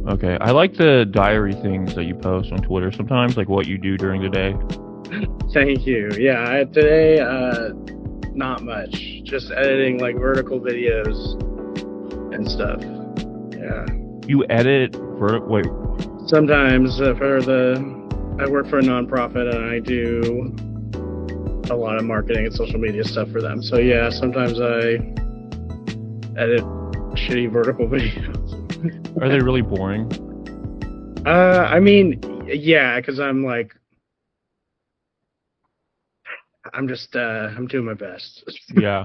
Okay. I like the diary things that you post on Twitter sometimes, like what you do during the day. Thank you. Yeah, today, not much. Just editing like vertical videos and stuff. Yeah. You edit wait. Sometimes I work for a nonprofit and I do a lot of marketing and social media stuff for them. So yeah, sometimes I edit shitty vertical videos. Are they really boring? I mean, yeah, because I'm doing my best. Yeah.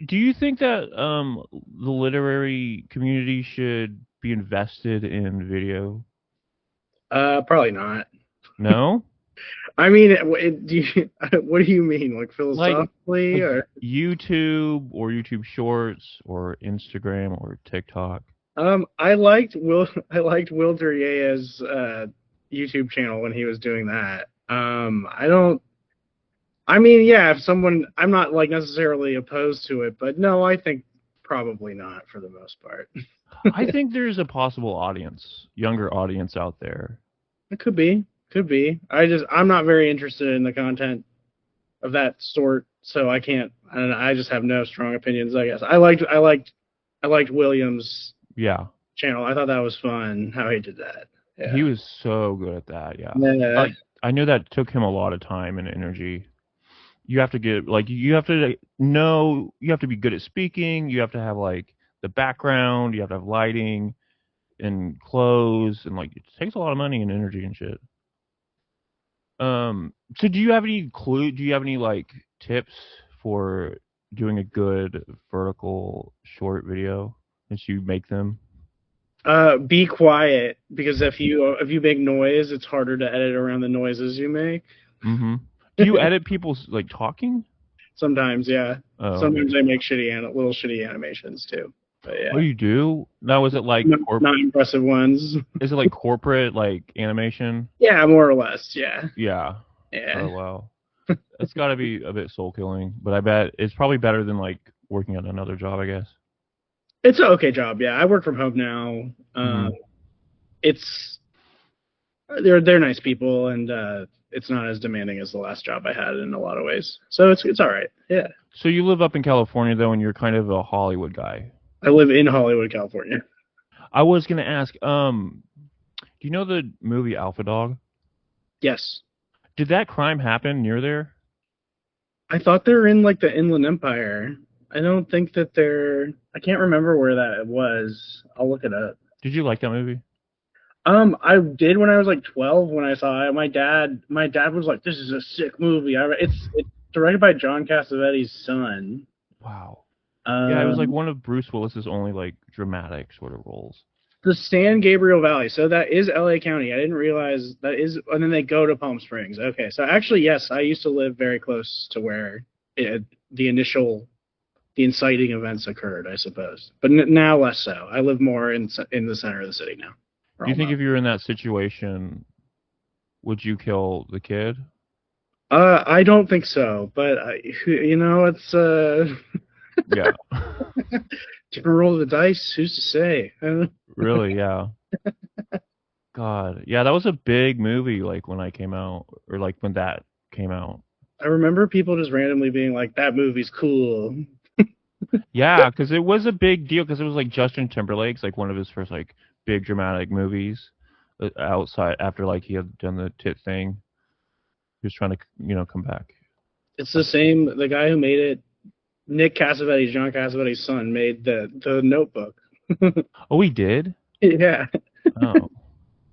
Do you think that the literary community should be invested in video? Probably not. No? I mean, what do you mean, like Like philosophically, like or? YouTube or YouTube Shorts or Instagram or TikTok? I liked Will Duryea's YouTube channel when he was doing that. I don't. I mean, yeah, if someone, I'm not like necessarily opposed to it, but no, I think probably not for the most part. I think there's a possible audience, younger audience out there. It could be. I'm not very interested in the content of that sort, so I can't. And I just have no strong opinions. I guess I liked Williams' Yeah. channel. I thought that was fun how he did that. Yeah. He was so good at that, yeah. Yeah. Like I knew that took him a lot of time and energy. You have to get like you have to know you have to be good at speaking, you have to have like the background, you have to have lighting and clothes and like it takes a lot of money and energy and shit. So do you have any do you have any like tips for doing a good vertical short video as you make them? Be quiet because if you make noise, it's harder to edit around the noises you make. Mm-hmm. Do you edit people's like talking? Sometimes, yeah. Oh. Sometimes I make little shitty animations too. But yeah. Oh, you do? Now, is it like Not impressive ones? Is it like corporate like animation? Yeah, more or less. Yeah. Yeah. Yeah. Oh wow. It's got to be a bit soul killing, but I bet it's probably better than like working at another job, I guess. It's an okay job. Yeah, I work from home now. It's they're nice people, and it's not as demanding as the last job I had in a lot of ways. So it's all right. Yeah. So you live up in California though, and you're kind of a Hollywood guy. I live in Hollywood, California. I was gonna ask, do you know the movie Alpha Dog? Yes. Did that crime happen near there? I thought they were in like the Inland Empire. I don't think that they're. I can't remember where that was. I'll look it up. Did you like that movie? I did when I was like 12 when I saw it. My dad was like, "This is a sick movie." It's directed by John Cassavetes' son. Wow. Yeah, it was like one of Bruce Willis's only like dramatic sort of roles. The San Gabriel Valley. So that is LA County. I didn't realize that is, and then they go to Palm Springs. Okay, so actually, yes, I used to live very close to where the inciting events occurred, I suppose. But now less so. I live more in the center of the city now. Do you think if you were in that situation, would you kill the kid? I don't think so, but it's yeah. You can roll the dice. Who's to say? Really? Yeah. God, yeah, that was a big movie. Like when I came out, or like when that came out. I remember people just randomly being like, "That movie's cool." Yeah, because it was a big deal. Because it was like Justin Timberlake's like one of his first like big dramatic movies outside after like he had done the tit thing. He was trying to come back. It's the same. The guy who made it, Nick Cassavetes, John Cassavetes' son, made the Notebook. Oh, he did? Yeah. Oh,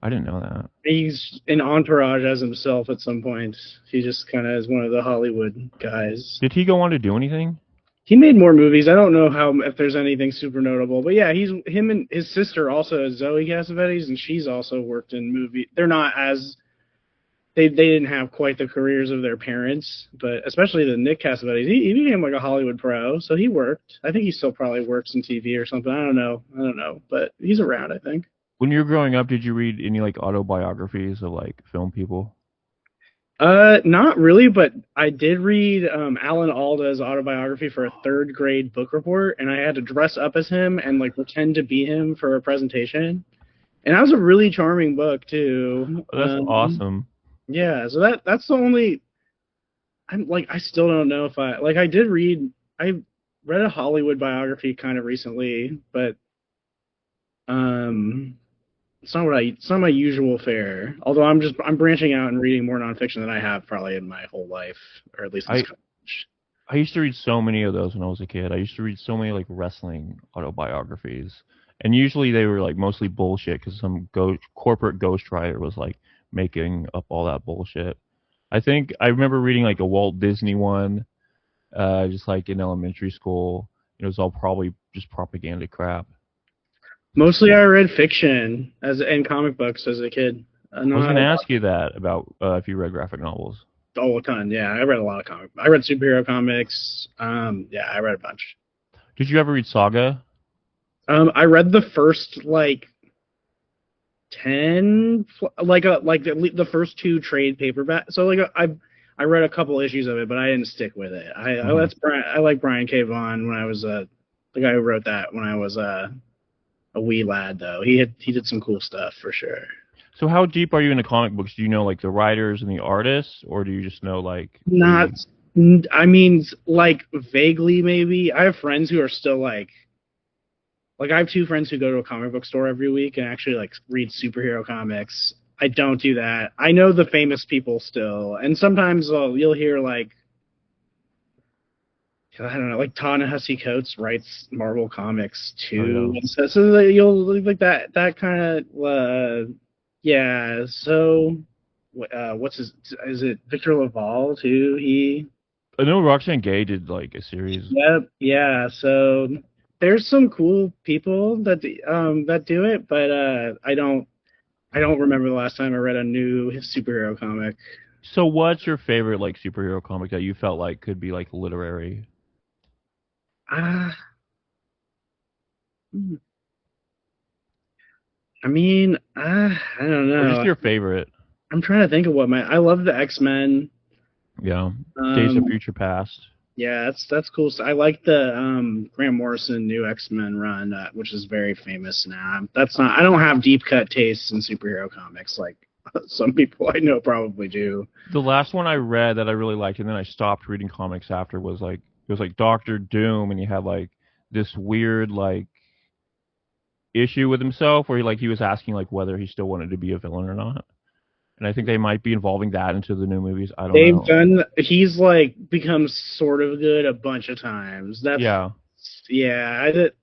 I didn't know that. He's in Entourage as himself at some point. He just kind of is one of the Hollywood guys. Did he go on to do anything? He made more movies. I don't know if there's anything super notable, but yeah, him and his sister also is Zoe Cassavetes, and she's also worked in movies. They're not as they didn't have quite the careers of their parents, but especially the Nick Cassavetes, he became like a Hollywood pro, so he worked. I think he still probably works in TV or something. I don't know, but he's around, I think. When you were growing up, did you read any like autobiographies of like film people? Not really, but I did read Alan Alda's autobiography for a third grade book report, and I had to dress up as him and like pretend to be him for a presentation. And that was a really charming book too. That's awesome. Yeah, so that's the only. I'm like I still don't know if I like I read a Hollywood biography kind of recently, but um it's not my usual fare. Although I'm branching out and reading more nonfiction than I have probably in my whole life, or at least since I college. I used to read so many of those when I was a kid. I used to read so many like wrestling autobiographies, and usually they were like mostly bullshit because some corporate ghostwriter was like making up all that bullshit. I think I remember reading like a Walt Disney one, just like in elementary school. It was all probably just propaganda crap. Mostly I read fiction as and comic books as a kid. I was Not going a to lot. ask you that about if you read graphic novels. Oh, a ton. Yeah, I read a lot of comic. I read superhero comics. Yeah, I read a bunch. Did you ever read Saga? I read the first like 10 like the first two trade paperback. So like I read a couple issues of it, but I didn't stick with it. Hmm. I like Brian K. Vaughan when I was the guy who wrote that when I was a wee lad though. He did some cool stuff for sure. So how deep are you into comic books? Do you know like the writers and the artists, or do you just know like Not the? I mean like vaguely maybe. I have friends who are still like I have two friends who go to a comic book store every week and actually like read superhero comics. I don't do that. I know the famous people still, and sometimes you'll hear like I don't know, like Ta-Nehisi Coates writes Marvel comics Oh too, yeah. and so you'll like that kind of yeah. So what's his? Is it Victor Laval too? He I know Roxanne Gay did like a series. Yep, yeah. So there's some cool people that do it, but I don't remember the last time I read a new superhero comic. So what's your favorite like superhero comic that you felt like could be like literary? Ah, hmm, I mean, I don't Or just know. your favorite? I'm trying to think of what my I love the X-Men. Yeah. Days of Um, Future Past. yeah, that's cool. So I like the Grant Morrison new X-Men run, which is very famous now. That's not I don't have deep cut tastes in superhero comics like some people I know probably do. The last one I read that I really liked, and then I stopped reading comics after, was like it was like Doctor Doom, and he had like this weird like issue with himself where he was asking like whether he still wanted to be a villain or not. And I think they might be involving that into the new movies. I don't They've know. done. He's like become sort of good a bunch of times. That's Yeah, yeah. I did.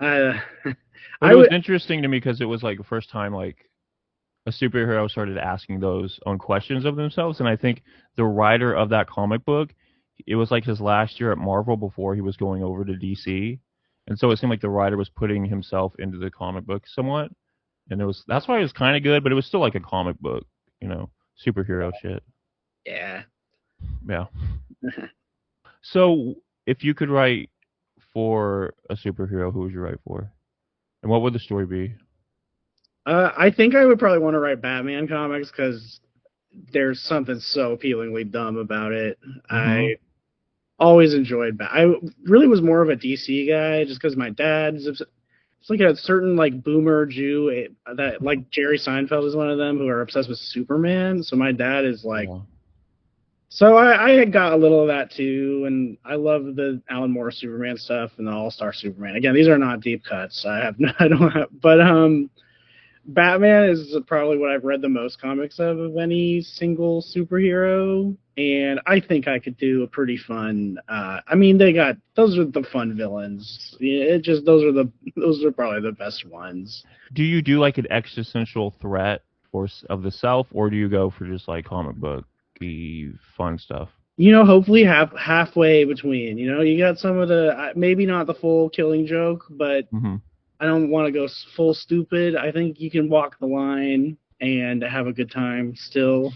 I but it I was would. interesting to me because it was like the first time like a superhero started asking those own questions of themselves, and I think the writer of that comic book, it was like his last year at Marvel before he was going over to DC, and so it seemed like the writer was putting himself into the comic book somewhat, and it was that's why it was kind of good, but it was still like a comic book, you know, superhero shit. Yeah. Yeah. So if you could write for a superhero, who would you write for, and what would the story be? I think I would probably want to write Batman comics because there's something so appealingly dumb about it. Mm-hmm. I always enjoyed I really was more of a DC guy just because my dad's it's like a certain like boomer Jew that like Jerry Seinfeld is one of them who are obsessed with Superman. So my dad is like Yeah. so I had got a little of that too, and I love the Alan Moore Superman stuff and the All Star Superman. Again, these are not deep cuts. I have I don't have, but Batman is probably what I've read the most comics of any single superhero, and I think I could do a pretty fun. I mean, they got those are the fun villains. Yeah, it just those are probably the best ones. Do you do like an existential threat or of the self, or do you go for just like comic booky fun stuff? You know, hopefully halfway between. You know, you got some of the maybe not the full Killing Joke, but Hmm. I don't want to go full stupid. I think you can walk the line and have a good time still.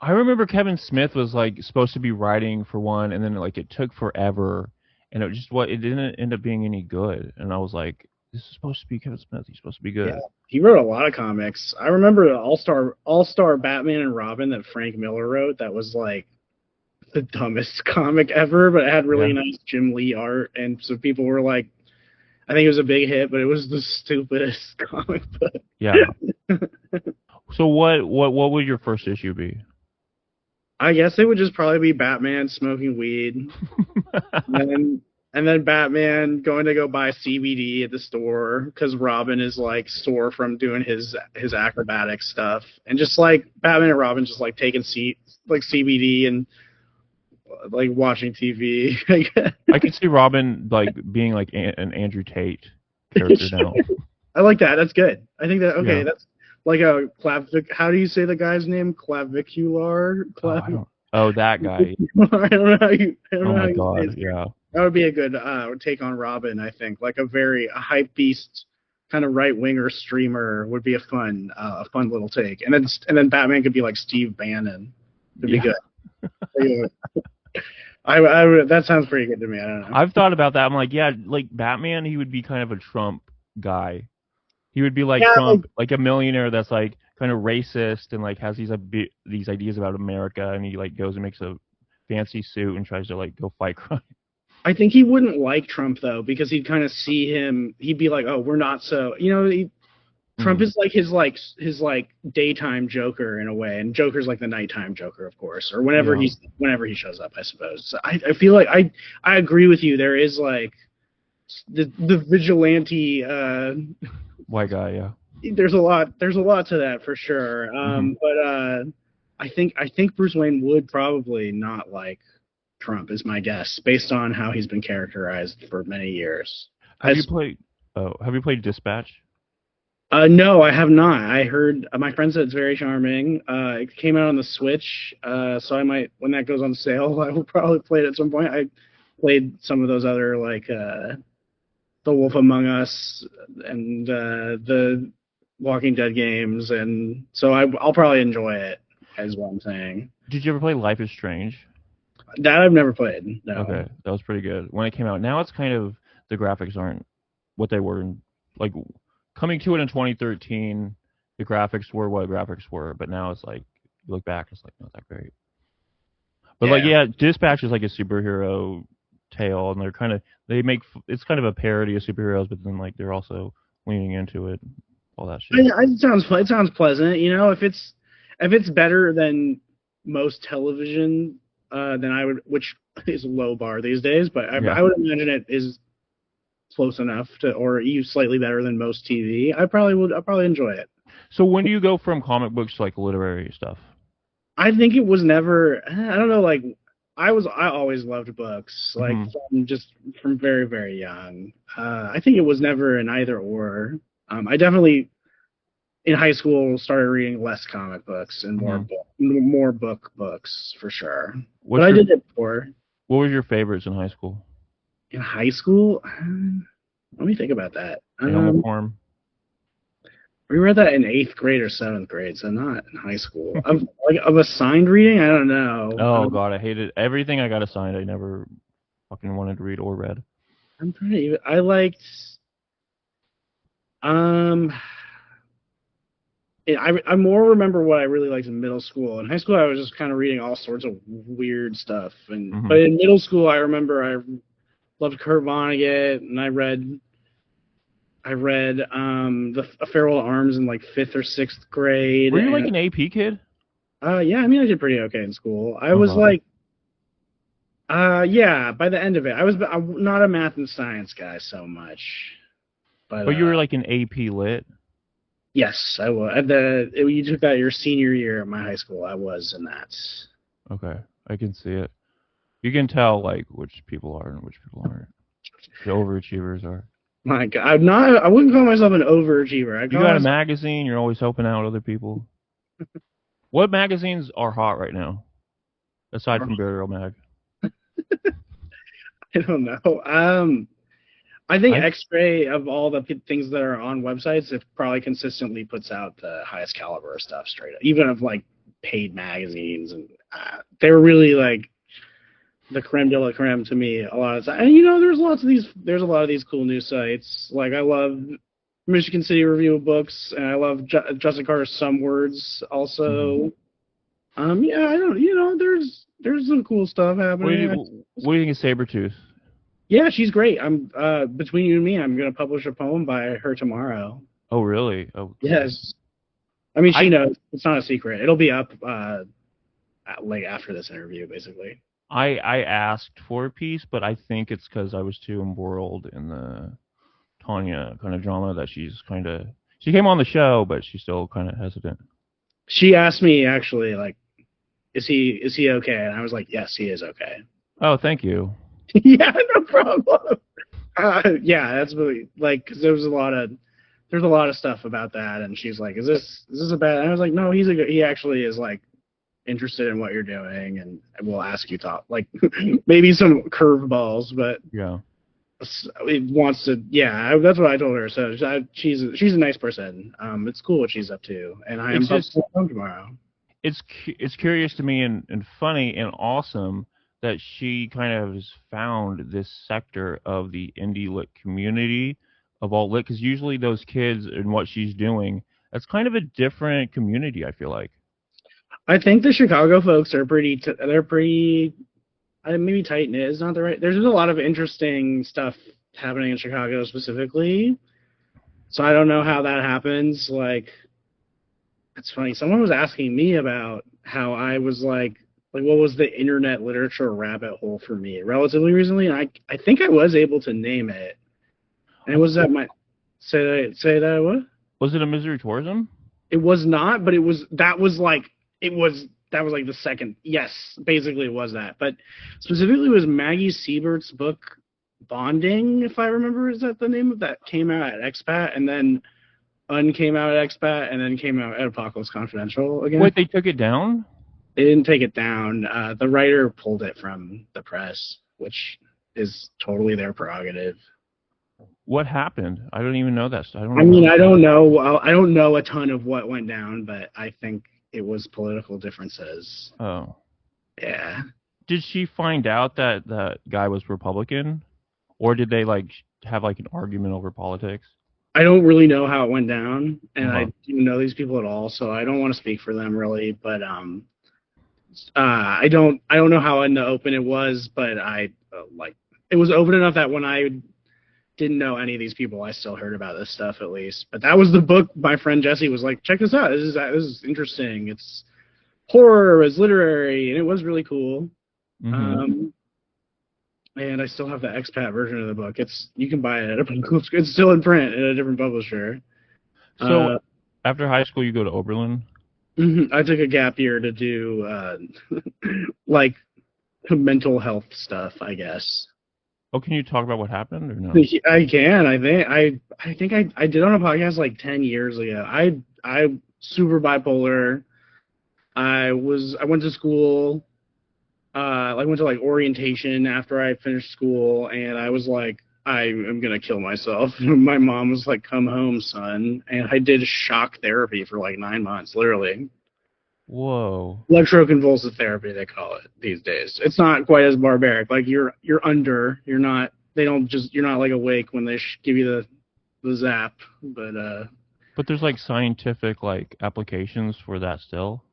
I remember Kevin Smith was like supposed to be writing for one, and then like it took forever, and it didn't end up being any good. And I was like, this is supposed to be Kevin Smith. He's supposed to be Yeah, good. he wrote a lot of comics. I remember the All Star Batman and Robin that Frank Miller wrote. That was like the dumbest comic ever, but it had really Yeah. nice Jim Lee art, and so people were like, I think it was a big hit, but it was the stupidest comic book. Yeah. So what would your first issue be? I guess it would just probably be Batman smoking weed, and then Batman going to go buy CBD at the store because Robin is like sore from doing his acrobatic stuff, and just like Batman and Robin just like taking like CBD and like watching TV. I could see Robin like being like an Andrew Tate character now. I like that. That's good. I think that okay. Yeah. That's like a How do you say the guy's name? Clavicular. Oh, I don't. Oh, that guy. I don't know how you. I don't Oh know how my you say God. his name. Yeah. That would be a good take on Robin. I think like a hype beast kind of right winger streamer would be a fun little take. And then Batman could be like Steve Bannon. It'd be Yeah. good. That sounds pretty good to me. I don't know. I've thought about that. I'm like, yeah, like Batman, he would be kind of a Trump guy. He would be like Yeah, Trump, like a millionaire that's like kind of racist and like has these ideas about America, and he like goes and makes a fancy suit and tries to like go fight crime. I think he wouldn't like Trump though because he'd kind of see him. He'd be like, "Oh, we're not so." Trump is like his daytime Joker in a way, and Joker's like the nighttime Joker, of course, or Yeah. whenever he shows up, I suppose. So I feel like I agree with you. There is like the vigilante. White guy. Yeah. There's a lot to that for sure. Hmm. But I think Bruce Wayne would probably not like Trump, is my guess, based on how he's been characterized for many years. Have you played? Oh, have you played Dispatch? No, I have not. I heard my friend said it's very charming. It came out on the Switch, so I might, when that goes on sale, I will probably play it at some point. I played some of those other like The Wolf Among Us and the Walking Dead games, and so I'll probably enjoy it. Is what I'm saying. Did you ever play Life is Strange? That I've never played. No. Okay, that was pretty good when it came out. Now it's kind of the graphics aren't what they were like coming to it in 2013. The graphics were what graphics were, but now it's like you look back, it's like not that great. But like Yeah. yeah, Dispatch is like a superhero tale, and they make it's kind of a parody of superheroes, but then like they're also leaning into it, all that shit. It sounds pleasant. If it's better than most television, then I would, which is a low bar these days, but Yeah. I would imagine it is close enough to, or even slightly better than most TV. I'd probably enjoy it. So when do you go from comic books to like literary stuff? I think it was never. I don't know. Like I always loved books. Like Hmm. from very very young. I think it was never an either or. I definitely in high school started reading less comic books and Hmm. more books for sure. But What's I your did it before. what was your favorites in high school? In high school, let me think about that. Animal Farm. We read that in 8th grade or 7th grade, so not in high school. Of assigned reading, I don't know. Oh God, I hated everything I got assigned. I never fucking wanted to read or read. I'm pretty. I liked. Um, I more remember what I really liked in middle school. In high school, I was just kind of reading all sorts of weird stuff, but Hmm. in middle school, I remember I loved Kurt Vonnegut, and I read the A Farewell to Arms in like 5th or 6th grade. Were you like And an AP kid? yeah, I mean I did pretty okay in school. I Oh was God. like yeah, by the end of it, I'm not a math and science guy so much, but But you were like an AP lit. yes, I was. You took that your senior year at my high school. I was in that. Okay, I can see it. You can tell like which people are and which people aren't. The overachievers are. My God, I'm not. I wouldn't call myself an overachiever. I You call got a myself. magazine. You're always helping out other people. What magazines are hot right now, aside from Burial Mag? I don't know. I think I X-Ray of all the things that are on websites, it probably consistently puts out the highest caliber stuff straight up, even of like paid magazines, and they were really like the creme de la creme to me a lot of time. And there's a lot of these cool news sites. Like I love Michigan City Review of Books, and I love Justin Carter's Some Words mhm. also. Yeah, I don't. There's some cool stuff happening. What do you think of Sabretooth? Yeah, she's great. I'm between you and me, I'm gonna publish a poem by her tomorrow. Oh, really? Oh, okay. Yes. I mean, she I knows. It's not a secret. It'll be up like after this interview, basically. I asked for a piece, but I think it's because I was too embroiled in the Tanya kind of drama that she came on the show, but she's still kind of hesitant. She asked me actually, like, is he okay? And I was like, yes, he is okay. Oh, thank you. Yeah, no problem. Yeah, that's really like because there's a lot of stuff about that, and she's like, is this a bad? And I was like, no, he actually is like interested in what you're doing, and we'll ask you top like maybe some curveballs, but Yeah. it wants to. Yeah, that's what I told her. So she's a nice person. It's cool what she's up to, and I am It's just home tomorrow. it's curious to me and funny and awesome that she kind of has found this sector of the indie lit community of alt lit because usually those kids and what she's doing, that's kind of a different community. I feel like. I think the Chicago folks are they're pretty maybe tight knit is not the right. There's just a lot of interesting stuff happening in Chicago specifically. So I don't know how that happens. Like, it's funny. Someone was asking me about how I was like what was the internet literature rabbit hole for me relatively recently, and I think I was able to name it. And it was that my say that what? Was it a misery tourism? It was not, but that was like the second. Yes, basically it was that. But specifically it was Maggie Siebert's book Bonding, if I remember, is that the name of that came out at Expat and then came out at Expat and then came out at Apocalypse Confidential again. Wait, they took it down? They didn't take it down. The writer pulled it from the press, which is totally their prerogative. What happened? I don't even know that. I don't I know. mean, I don't know. Well, I don't know a ton of what went down, but I think it was political differences. Oh. Yeah. Did she find out that that guy was Republican? Or did they like have like an argument over politics? I don't really know how it went down, and I Uh-huh. don't know these people at all, so I don't want to speak for them really. But I don't know how in the open it was, but I like it was open enough that when I didn't know any of these people, I still heard about this stuff at least. But that was the book my friend Jesse was like, check this out. This is interesting. It's horror, it's literary, and it was really cool. Mm-hmm. And I still have the expat version of the book. You can buy it at a it's still in print at a different publisher. So after high school, you go to Oberlin. I took a gap year to do like mental health stuff, I guess. Oh, can you talk about what happened or no? I can. I did on a podcast like 10 years ago. I super bipolar. I went to school. I went to like orientation after I finished school, and I was like, I am gonna kill myself. My mom was like, "Come home, son," and I did shock therapy for like 9 months, literally. Whoa. Electroconvulsive therapy, they call it these days. It's not quite as barbaric. Like you're under. You're not. They don't just. You're not like awake when they give you the zap. But there's like scientific like applications for that still.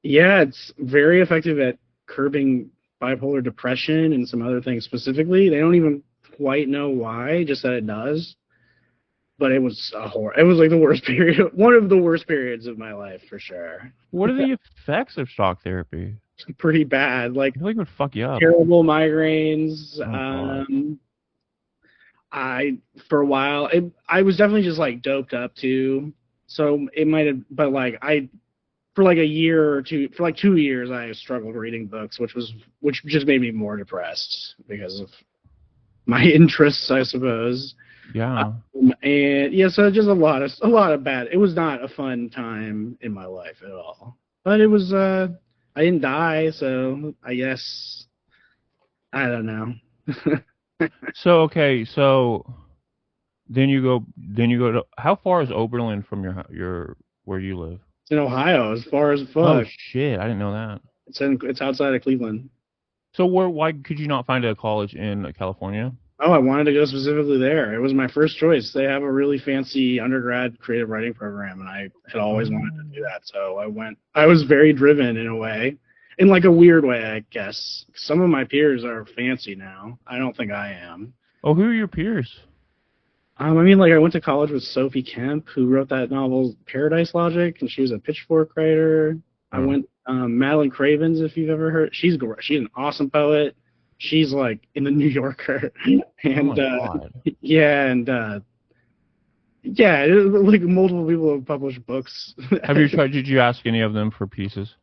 Yeah, it's very effective at curbing bipolar depression and some other things specifically. They don't even quite know why, just that it does. But it was a horror. It was like the worst period, one of the worst periods of my life for sure. What are the effects of shock therapy? Pretty bad, like I feel like it would fuck you up. terrible migraines. Oh god. I for a while, I was definitely just like doped up too. So it might have, but like for like a year or two, for like 2 years, I struggled reading books, which just made me more depressed because of my interests, I suppose. Yeah. And yeah, so just a lot of bad. It was not a fun time in my life at all. But it was. I didn't die, so I guess I don't know. So okay, so then you go to how far is Oberlin from your where you live? It's in Ohio, as far as Oh fuck. shit, I didn't know that. It's outside of Cleveland. So why could you not find a college in California? Oh, I wanted to go specifically there. It was my first choice. They have a really fancy undergrad creative writing program, and I had always wanted to do that. So I went. I was very driven in a way, in like a weird way, I guess. Some of my peers are fancy now. I don't think I am. Oh, who are your peers? I mean, like I went to college with Sophie Kemp, who wrote that novel Paradise Logic, and she was a Pitchfork writer. I Oh, went Madeline Cravens, if you've ever heard. She's an awesome poet. She's like in the New Yorker, oh and my God. yeah, and yeah, like multiple people have published books. Have you tried? Did you ask any of them for pieces?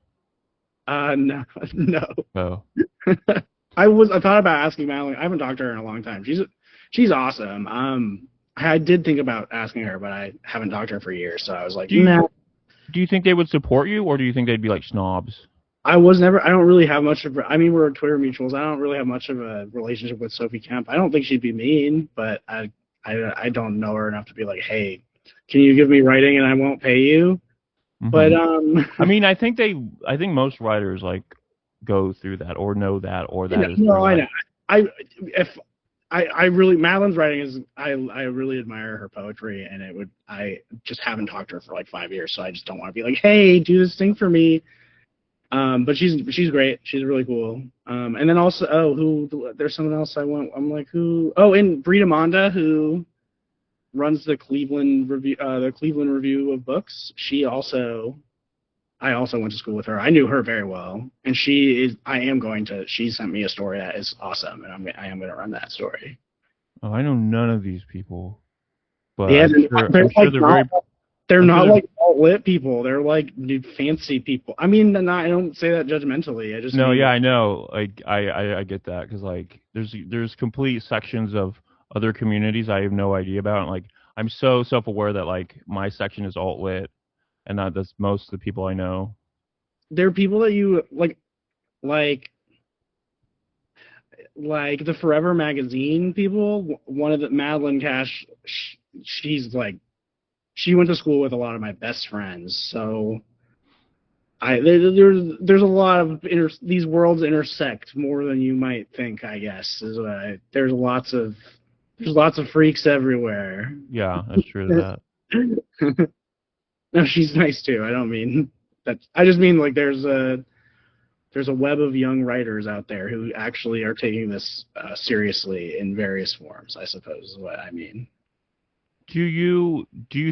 No, no. Oh, I thought about asking Madeline. I haven't talked to her in a long time. She's awesome. I did think about asking her, but I haven't talked to her for years. So I was like, do you nah. do you think they would support you, or do you think they'd be like snobs? I don't really have much of. I mean, we're Twitter mutuals. I don't really have much of a relationship with Sophie Kemp. I don't think she'd be mean, but I don't know her enough to be like, hey, can you give me writing and I won't pay you? But Hmm. I mean, I think most writers like go through that or know that or that is their no, I life. know. I if I really Madeline's writing is I really admire her poetry, and I just haven't talked to her for like 5 years, so I just don't want to be like, hey, do this thing for me. But she's great. She's really cool. And then also, there's someone else I want. I'm like, who? Oh, and Brita Monda, who runs the Cleveland Review of Books. I also went to school with her. I knew her very well, and she sent me a story that is awesome, and I am going to run that story. Oh, I know none of these people, but Yeah, I'm sure they're very they're I'm sure not they're like alt lit people. They're like new fancy people. I mean, I don't say that judgmentally. I just no, mean yeah, I know. Like I get that because like there's complete sections of other communities I have no idea about. And, like I'm so self aware that like my section is alt lit, and that's most of the people I know. they're people that you like like the Forever magazine people. One of the Madeline Cash, she's like she went to school with a lot of my best friends, so there's a lot of these worlds intersect more than you might think. I guess is what there's lots of freaks everywhere. Yeah, that's true to that. No, she's nice too. I don't mean that. I just mean like there's a web of young writers out there who actually are taking this seriously in various forms. I suppose is what I mean. Do you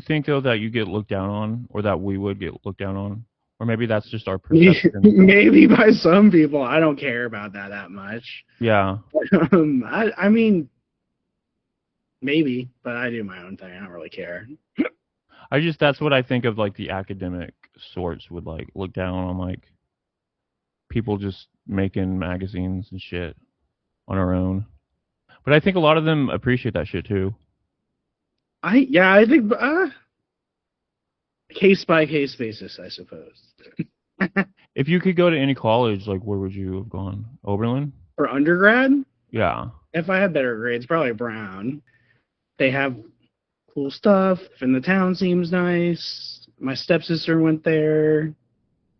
think though that you get looked down on, or that we would get looked down on, or maybe that's just our perception? Maybe by some people, I don't care about that much. Yeah, I mean, maybe, but I do my own thing. I don't really care. I just that's what I think of like the academic sorts would like look down on like people just making magazines and shit on our own. But I think a lot of them appreciate that shit too. I think case by case basis, I suppose. If you could go to any college, like where would you have gone? Oberlin? For undergrad, Yeah. if I had better grades, probably Brown. They have cool stuff, and the town seems nice. My stepsister went there.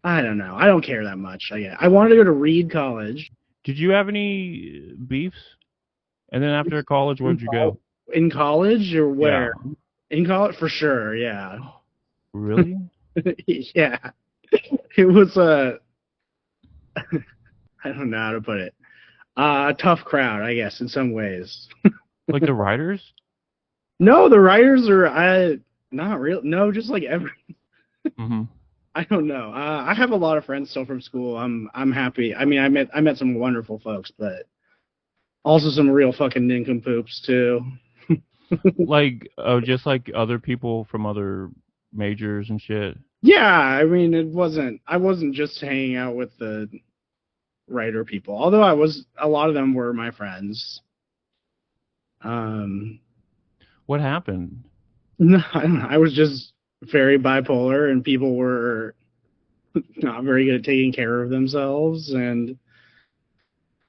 I don't know. I don't care that much. I wanted to go to Reed College Did you have any beefs? And then after college, in where'd you go? college or Yeah. where? In college for sure. Yeah, Really? yeah. It was I don't know how to put it. A tough crowd, I guess, in some ways. Like the writers? No, the writers are not real. No, just like every. Mm-hmm. I don't know. I have a lot of friends still from school. I'm happy. I mean, I met some wonderful folks, but also some real fucking nincompoops too. Like, oh, just like other people from other majors and shit. Yeah, I mean, I wasn't just hanging out with the writer people, although a lot of them were my friends. Um, What happened? no, I don't know. I was just very bipolar, and people were not very good at taking care of themselves, and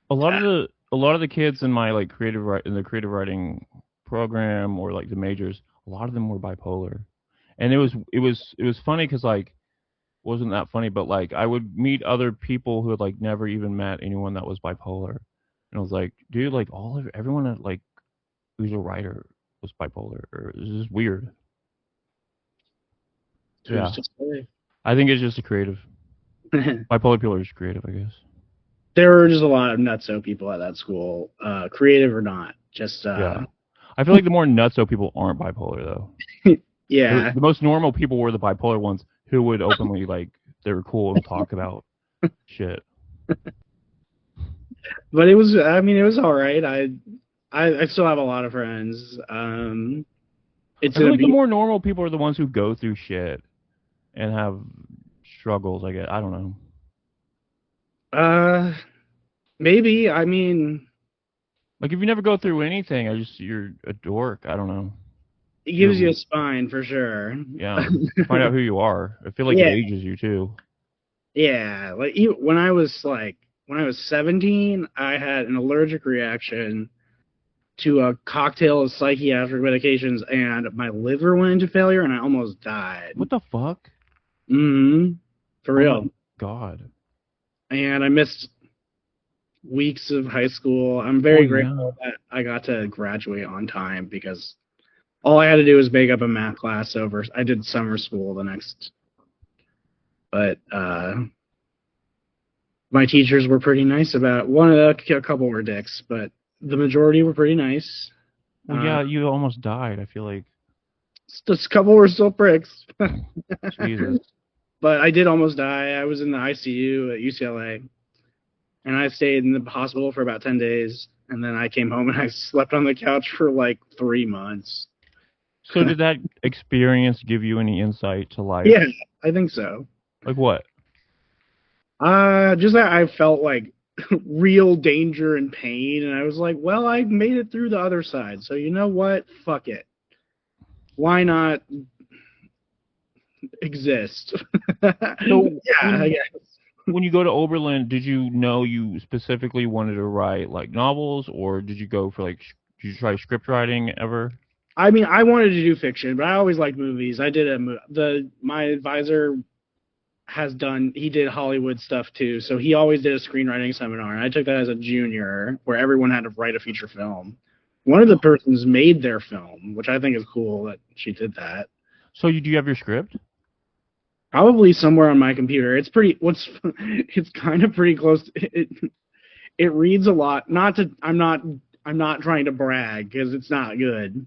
A lot of the kids in my like in the creative writing program or like the majors, a lot of them were bipolar. And it was funny cuz like wasn't that funny, but like I would meet other people who had like never even met anyone that was bipolar. And I was like, dude, like everyone that like who's a writer was bipolar, or this is weird. who's Yeah. to say? I think it's just a creative. Bipolar people are just creative, I guess. There were just a lot of nutso people at that school, creative or not. Just Yeah. I feel like the more nutso people aren't bipolar though. The, yeah. the most normal people were the bipolar ones who would openly like they were cool and talk about shit. But it was, I mean, it was all right. I still have a lot of friends. It's I feel gonna like the be more normal people are the ones who go through shit and have struggles. I guess I don't know. uh maybe. I mean, Like if you never go through anything, I just you're a dork. I don't know. it gives you You're a spine for sure. yeah. You find out who you are. I feel like it Yeah, ages you too. yeah. Like when I was 17, I had an allergic reaction to a cocktail of psychiatric medications, and my liver went into failure, and I almost died. What the fuck? Hmm. For Oh my real. god. And I missed weeks of high school. I'm Well, very yeah. grateful that I got to graduate on time because all I had to do was make up a math class over. I did summer school the next, but my teachers were pretty nice about it. A couple were dicks, but the majority were pretty nice. Well, yeah. You almost died. I feel like Just a couple were still pricks, Jesus. but I did almost die. I was in the ICU at UCLA, and I stayed in the hospital for about 10 days, and then I came home and I slept on the couch for like 3 months. So did that experience give you any insight to life? Yeah, I think so. Like what? Just that I felt like real danger and pain, and I was like, well, I made it through the other side, so you know what? Fuck it. Why not exist? Yeah, So I guess. when you go to Oberlin, did you know you specifically wanted to write like novels, or did you go for like did you try script writing ever? I mean, I wanted to do fiction, but I always liked movies. I did my advisor he did Hollywood stuff too, so he always did a screenwriting seminar, and I took that as a junior where everyone had to write a feature film. One of the persons made their film, which I think is cool that she did that. So you do you have your script? Probably somewhere on my computer. It's kind of pretty close. It reads a lot. I'm not trying to brag because it's not good,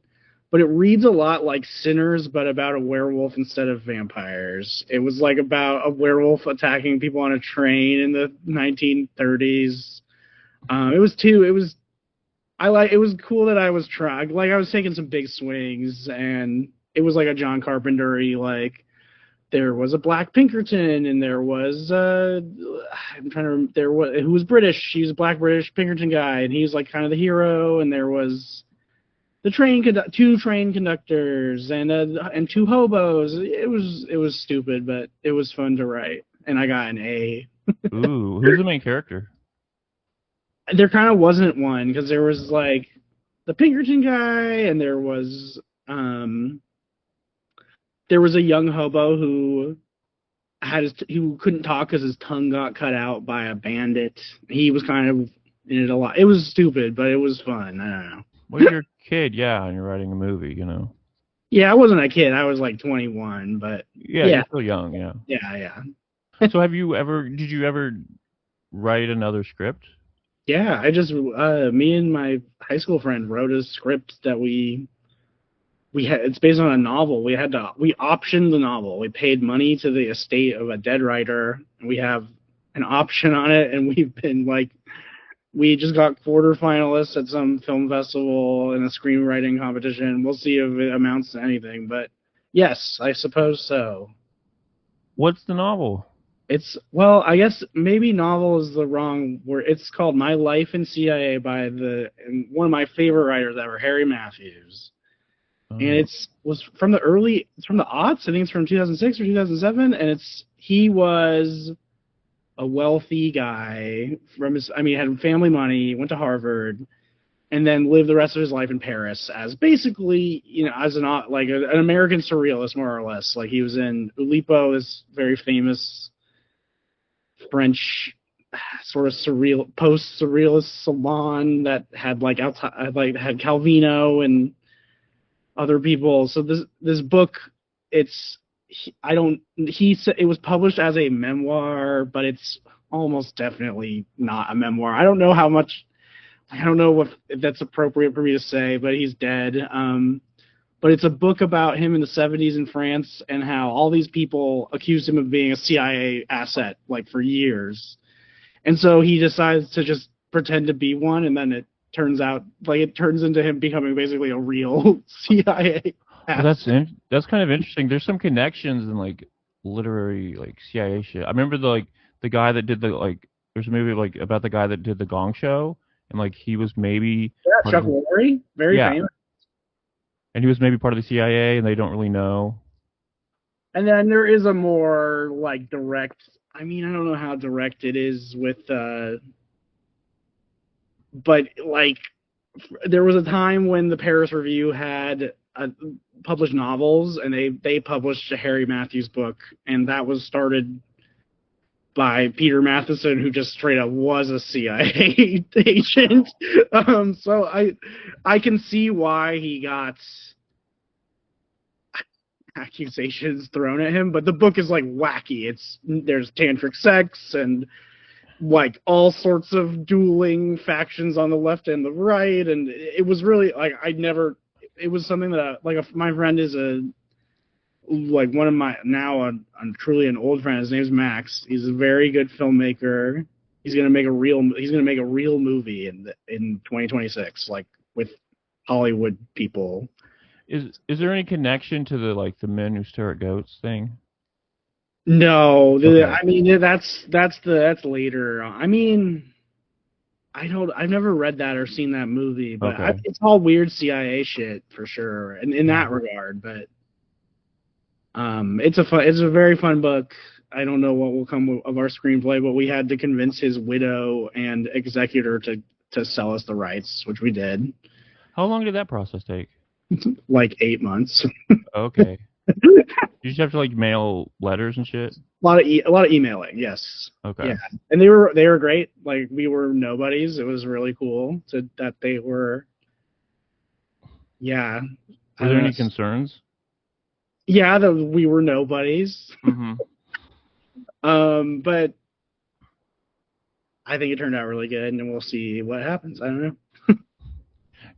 but it reads a lot like Sinners, but about a werewolf instead of vampires. It was like about a werewolf attacking people on a train in the 1930s. It was cool that I was trying, like I was taking some big swings, and it was like a John Carpenter-y, like there was a Black Pinkerton, and there was I'm trying to remember, there was who was British. He was a Black British Pinkerton guy, and he was like kind of the hero. And there was two train conductors and two hobos. It was stupid, but it was fun to write, and I got an A. Ooh, who's the main character? There kind of wasn't one because there was like the Pinkerton guy, and there was a young hobo who couldn't talk because his tongue got cut out by a bandit. He was kind of in it a lot. It was stupid, but it was fun. I don't know. Well, you're a kid, yeah, and you're writing a movie, you know. Yeah, I wasn't a kid. I was like 21, but Yeah, yeah, you're still young, yeah. yeah. So did you ever write another script? Yeah, I just me and my high school friend wrote a script that we had. It's based on a novel. We optioned the novel. We paid money to the estate of a dead writer, and we have an option on it. And we just got quarterfinalists at some film festival in a screenwriting competition. We'll see if it amounts to anything, but yes, I suppose so. What's the novel? Well, I guess maybe novel is the wrong word. It's called My Life in CIA by one of my favorite writers ever, Harry Matthews. And Oh, it's from the aughts. I think it's from 2006 or 2007, and he was a wealthy guy had family money, went to Harvard, and then lived the rest of his life in Paris as basically, as an American surrealist, more or less. Like he was in Oulipo, this very famous French sort of post surrealist salon that had had Calvino and other people. So this book, it's I don't he said it was published as a memoir, but it's almost definitely not a memoir. I don't know how much I don't know if that's appropriate for me to say, but he's dead. But it's a book about him in the 70s in France and how all these people accused him of being a CIA asset like for years. And so he decides to just pretend to be one, and then it turns out like it turns into him becoming basically a real CIA Well, asset. that's kind of interesting. There's some connections in like literary like CIA shit. I remember the guy that did the like there's a movie like about the guy that did the Gong Show, and like he was maybe Yeah, part of Chuck the Lorre, very yeah, famous. and he was maybe part of the CIA, and they don't really know. And then there is a more like direct. I mean, I don't know how direct it is with, but like there was a time when the Paris Review had published novels, and they published a Harry Matthews book, and that was started by Peter Matheson, who just straight up was a CIA agent. So I can see why he got accusations thrown at him, but the book is like wacky. There's tantric sex and like all sorts of dueling factions on the left and the right, and it was really like I never. It was something that my friend is a like one of my now I'm truly an old friend. His name's Max. He's a very good filmmaker. He's gonna make a real movie in 2026, like with Hollywood people. Is there any connection to the like the men who stare at goats thing? No, Okay. I mean that's later. I mean, I've never read that or seen that movie, but Okay. it's all weird CIA shit for sure, in Yeah. that regard. But it's a very fun book. I don't know what will come of our screenplay, but we had to convince his widow and executor to sell us the rights, which we did. How long did that process take? Like 8 months. Okay. You just have to like mail letters and shit. A lot of emailing, yes. Okay. Yeah. And they were great. Like we were nobodies. It was really cool that they were, yeah. I Were there don't know. any concerns? Yeah, that we were nobodies. Mm-hmm. But I think it turned out really good, and we'll see what happens. I don't know.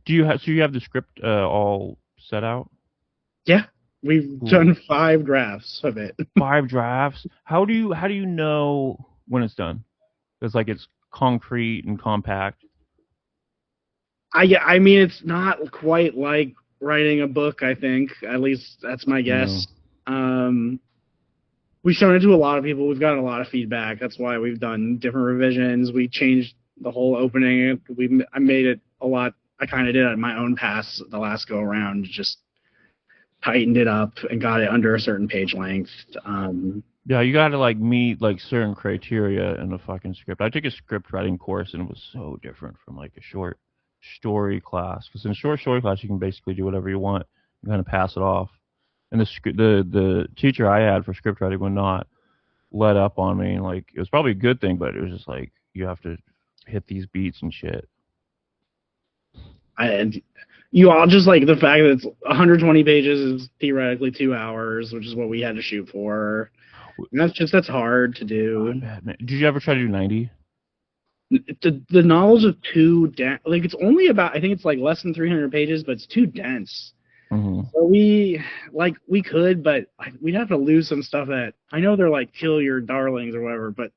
Do you have so you have the script all set out? Yeah, we've Cool. done 5 drafts of it. 5 drafts. How do you know when it's done? It's like it's concrete and compact. I mean, it's not quite like writing a book. I think, at least that's my No. guess. Um, we've shown it to a lot of people. We've gotten a lot of feedback. That's why we've done different revisions. We changed the whole opening. I made it a lot. I kind of did it at my own pass the last go around. Just tightened it up and got it under a certain page length. Yeah, you got to like meet like certain criteria in a fucking script. I took a script writing course and it was so different from like a short story class. Because in a short story class, you can basically do whatever you want and kind of pass it off. And the teacher I had for script writing would not let up on me. And like it was probably a good thing, but it was just like you have to hit these beats and shit. And you all just like the fact that it's 120 pages is theoretically 2 hours, which is what we had to shoot for. And that's hard to I do. bet, man. Did you ever try to do 90? The novels are too dense. Like it's only about I think it's like less than 300 pages, but it's too dense. Mm-hmm. So we could, but we'd have to lose some stuff that I know they're like kill your darlings or whatever, but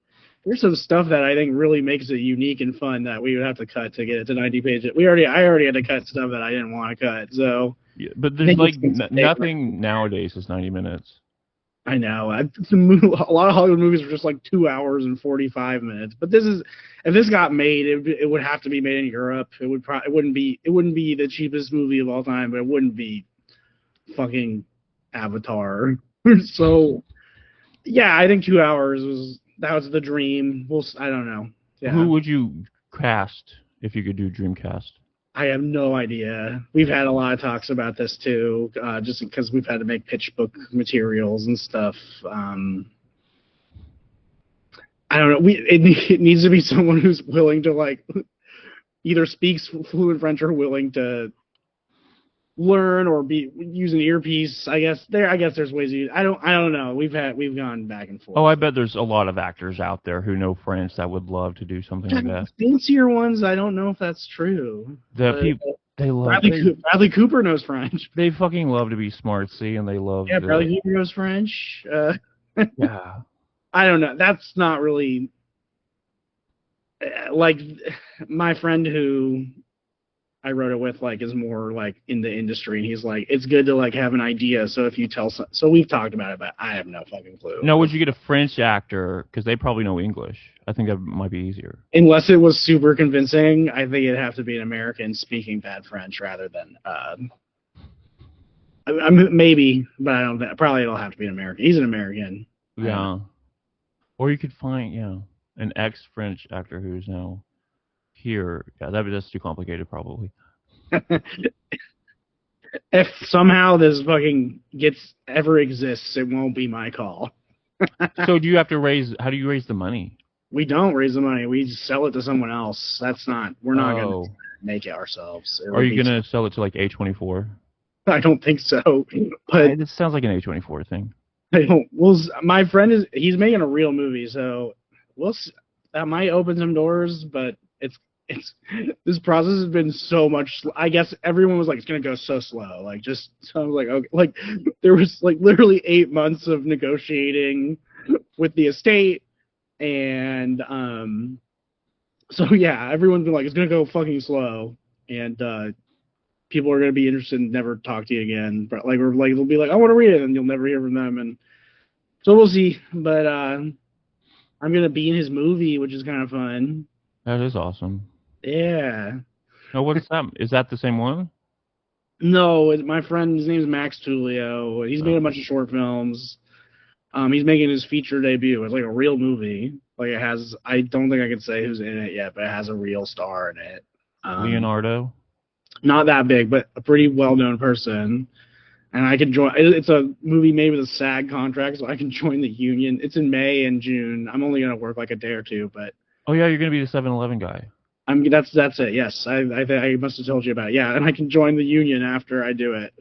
there's some stuff that I think really makes it unique and fun that we would have to cut to get it to 90 pages. I already had to cut stuff that I didn't want to cut, so Yeah, but I there's think like it's nothing nowadays is 90 minutes. I know. A lot of Hollywood movies are just like 2 hours and 45 minutes. But if this got made, it would have to be made in Europe. It wouldn't be the cheapest movie of all time, but it wouldn't be fucking Avatar. So yeah, I think 2 hours that was the dream. I don't know. Who Yeah, would you cast if you could do Dreamcast? I have no idea. We've had a lot of talks about this too, just because we've had to make pitch book materials and stuff. I don't know. It needs to be someone who's willing to like either speaks fluent French or willing to learn or be use an earpiece. I guess there's ways to use. I don't know. We've gone back and Oh, forth. I bet there's a lot of actors out there who know French that would love to do something like that. Fancier ones, I don't know if that's true, The but people they Bradley Cooper knows French. they fucking love to be smartsy and they love Yeah, the Bradley Cooper knows French. yeah. I don't know. That's not really like my friend who I wrote it with like is more like in the industry, and he's like, it's good to like have an idea. So if you tell so we've talked about it, but I have no fucking clue. No, would you get a French actor because they probably know English? I think that might be easier. Unless it was super convincing, I think it'd have to be an American speaking bad French rather than maybe, but I don't think probably it'll have to be an American. He's an American. Yeah. Or you could find, an ex-French actor who's now here. Yeah, that's too complicated, probably. If somehow this fucking ever exists, it won't be my call. So do you have to how do you raise the money? We don't raise the money. We just sell it to someone else. We're not going to Oh. make it ourselves. Are you going to sell it to like A24? I don't think so. But This sounds like an A24 thing. I don't. Well, my friend he's making a real movie, so that might open some doors, but it's this process has been so much. I guess everyone was like, it's gonna go so slow. Like just so I was like, okay, like there was like literally 8 months of negotiating with the estate, and so yeah, everyone's been like, it's gonna go fucking slow, and people are gonna be interested and never talk to you again. But like they'll be like, I want to read it, and you'll never hear from them, and so we'll see. But I'm gonna be in his movie, which is kind of fun. That is awesome. Yeah. No, what's that? Is that the same one? No, my friend, his name's Max Tulio. He's made a bunch of short films. He's making his feature debut. It's like a real movie. Like it has, I don't think I can say who's in it yet, but it has a real star in it. Leonardo? Not that big, but a pretty well-known person. And I can join. It's a movie made with a SAG contract, so I can join the union. It's in May and June. I'm only gonna work like a day or two, but Oh yeah, you're gonna be the 7-Eleven guy. that's it. Yes, I must have told you about it. Yeah, and I can join the union after I do it.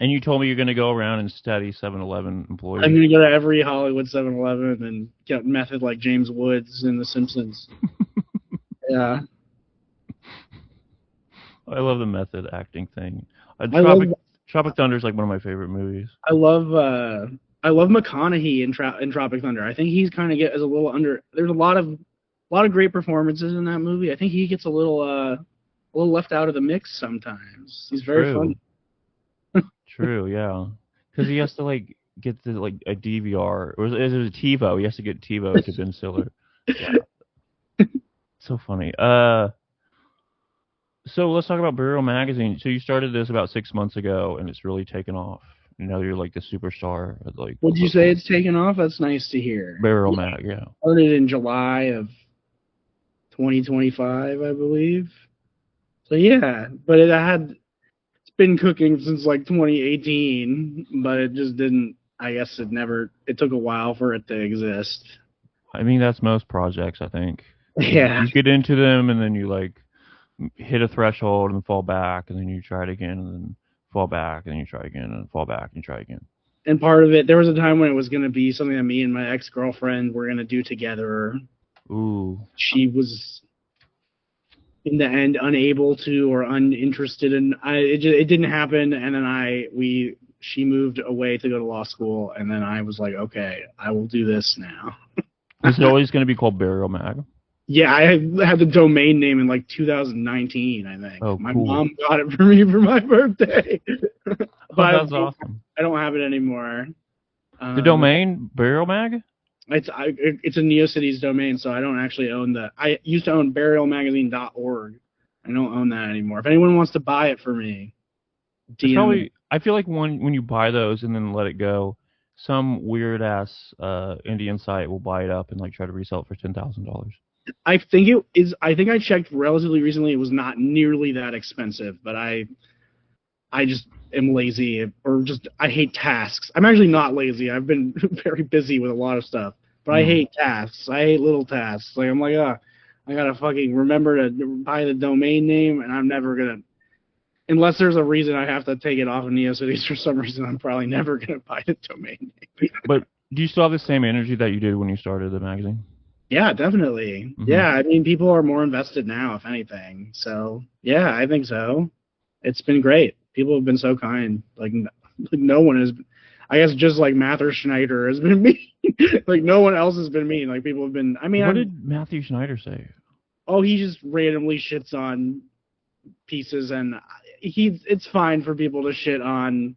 And you told me you're gonna go around and study 7-Eleven employees. I'm gonna go to every Hollywood 7-Eleven and get method like James Woods in The Simpsons. Yeah, I love the method acting thing. Tropic Thunder is like one of my favorite movies. I love McConaughey in Tropic Thunder. I think he's kind of as a little under. There's a lot of great performances in that movie. I think he gets a little left out of the mix sometimes. He's very funny. True, yeah, because he has to like get the like a DVR or is it a TiVo? He has to get TiVo to Ben Stiller. Yeah. So funny. So let's talk about Burial Magazine. So you started this about 6 months ago, and it's really taken off. You know, you're like the superstar. Like, would you say it's taken off? That's nice to hear. Burial Mag, yeah. Started in July of 2025, I believe. So yeah, but it's been cooking since like 2018, but it just didn't. I guess it took a while for it to exist. I mean, that's most projects, I think. Yeah. You get into them, and then you like hit a threshold and fall back, and then you try it again, and then fall back, and then you try again, and fall back, and you try again. And part of it, there was a time when it was going to be something that me and my ex-girlfriend were going to do together. Ooh. She was, in the end, unable to or uninterested in. It didn't happen, and then she moved away to go to law school, and then I was like, okay, I will do this now. Is it always going to be called Burial Mag? Yeah, I had the domain name in like 2019, I think. Oh, my cool. mom got it for me for my birthday. But that's awesome. I don't have it anymore. The domain Burial Mag? It's a NeoCities domain, so I don't actually own I used to own burialmagazine.org. I don't own that anymore. If anyone wants to buy it for me, probably, I feel like when you buy those and then let it go, some weird ass Indian site will buy it up and like try to resell it for $10,000. I think it is. I think I checked relatively recently. It was not nearly that expensive, but I just am lazy, or just I hate tasks. I'm actually not lazy. I've been very busy with a lot of stuff, but I hate tasks. I hate little tasks. Like I'm like, I gotta fucking remember to buy the domain name, and I'm never gonna. unless there's a reason I have to take it off of NeoCities for some reason, I'm probably never going to buy the domain name. But do you still have the same energy that you did when you started the magazine? Yeah, definitely. Hmm. Yeah, I mean, people are more invested now, if anything. So, yeah, I think so. It's been great. People have been so kind. Like no one has. I guess just like Mather Schneider has been mean. Like no one else has been mean. Like people have been. I mean, What I've. did Matthew Schneider say? Oh, he just randomly shits on pieces, and it's fine for people to shit on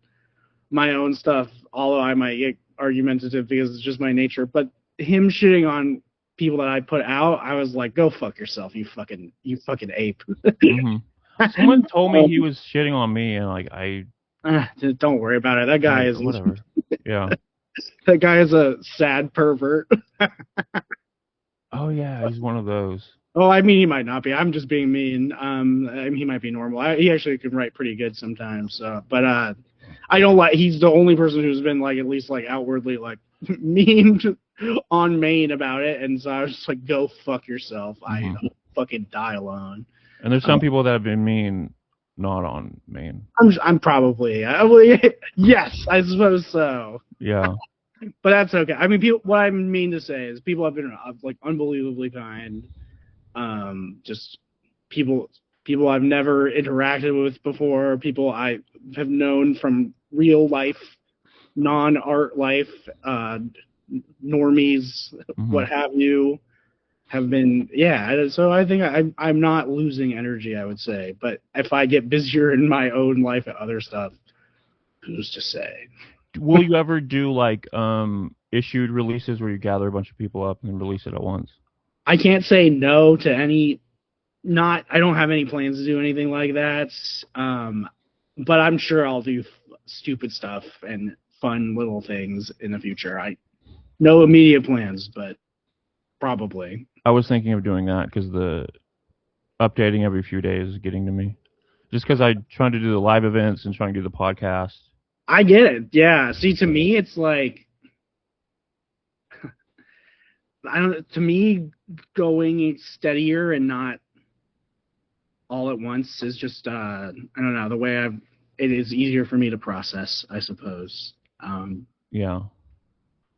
my own stuff, although I might get argumentative because it's just my nature. But him shitting on people that I put out, I was like, go fuck yourself, you fucking ape. Hmm. Someone told me he was shitting on me, and like Don't worry about it. That guy is whatever. Yeah. that guy is a sad pervert. Oh yeah, he's one of those. Oh, I mean, he might not be. I'm just being mean. I mean, he might be normal. He actually can write pretty good sometimes. But I don't like. He's the only person who's been like at least like outwardly like mean on Maine about it, and so I was just like, go fuck yourself. I fucking die alone. And there's some people that have been mean, not on Maine. I'm probably yes, I suppose so. Yeah. But that's okay. I mean, people. What I mean to say is, people have been like unbelievably kind. Just people I've never interacted with before, people I have known from real life, non-art life, normies, what have you, have been, yeah. So I think I'm not losing energy, I would say. But if I get busier in my own life and other stuff, who's to say? Will you ever do like issued releases where you gather a bunch of people up and release it at once? I can't say no to any. I don't have any plans to do anything like that. But I'm sure I'll do stupid stuff and fun little things in the future. No immediate plans, but probably. I was thinking of doing that because the updating every few days is getting to me. Just because I'm trying to do the live events and trying to do the podcast. I get it. Yeah. See, to me, it's like, to me, going steadier and not all at once is just, I don't know, the way it is easier for me to process, I suppose. Yeah.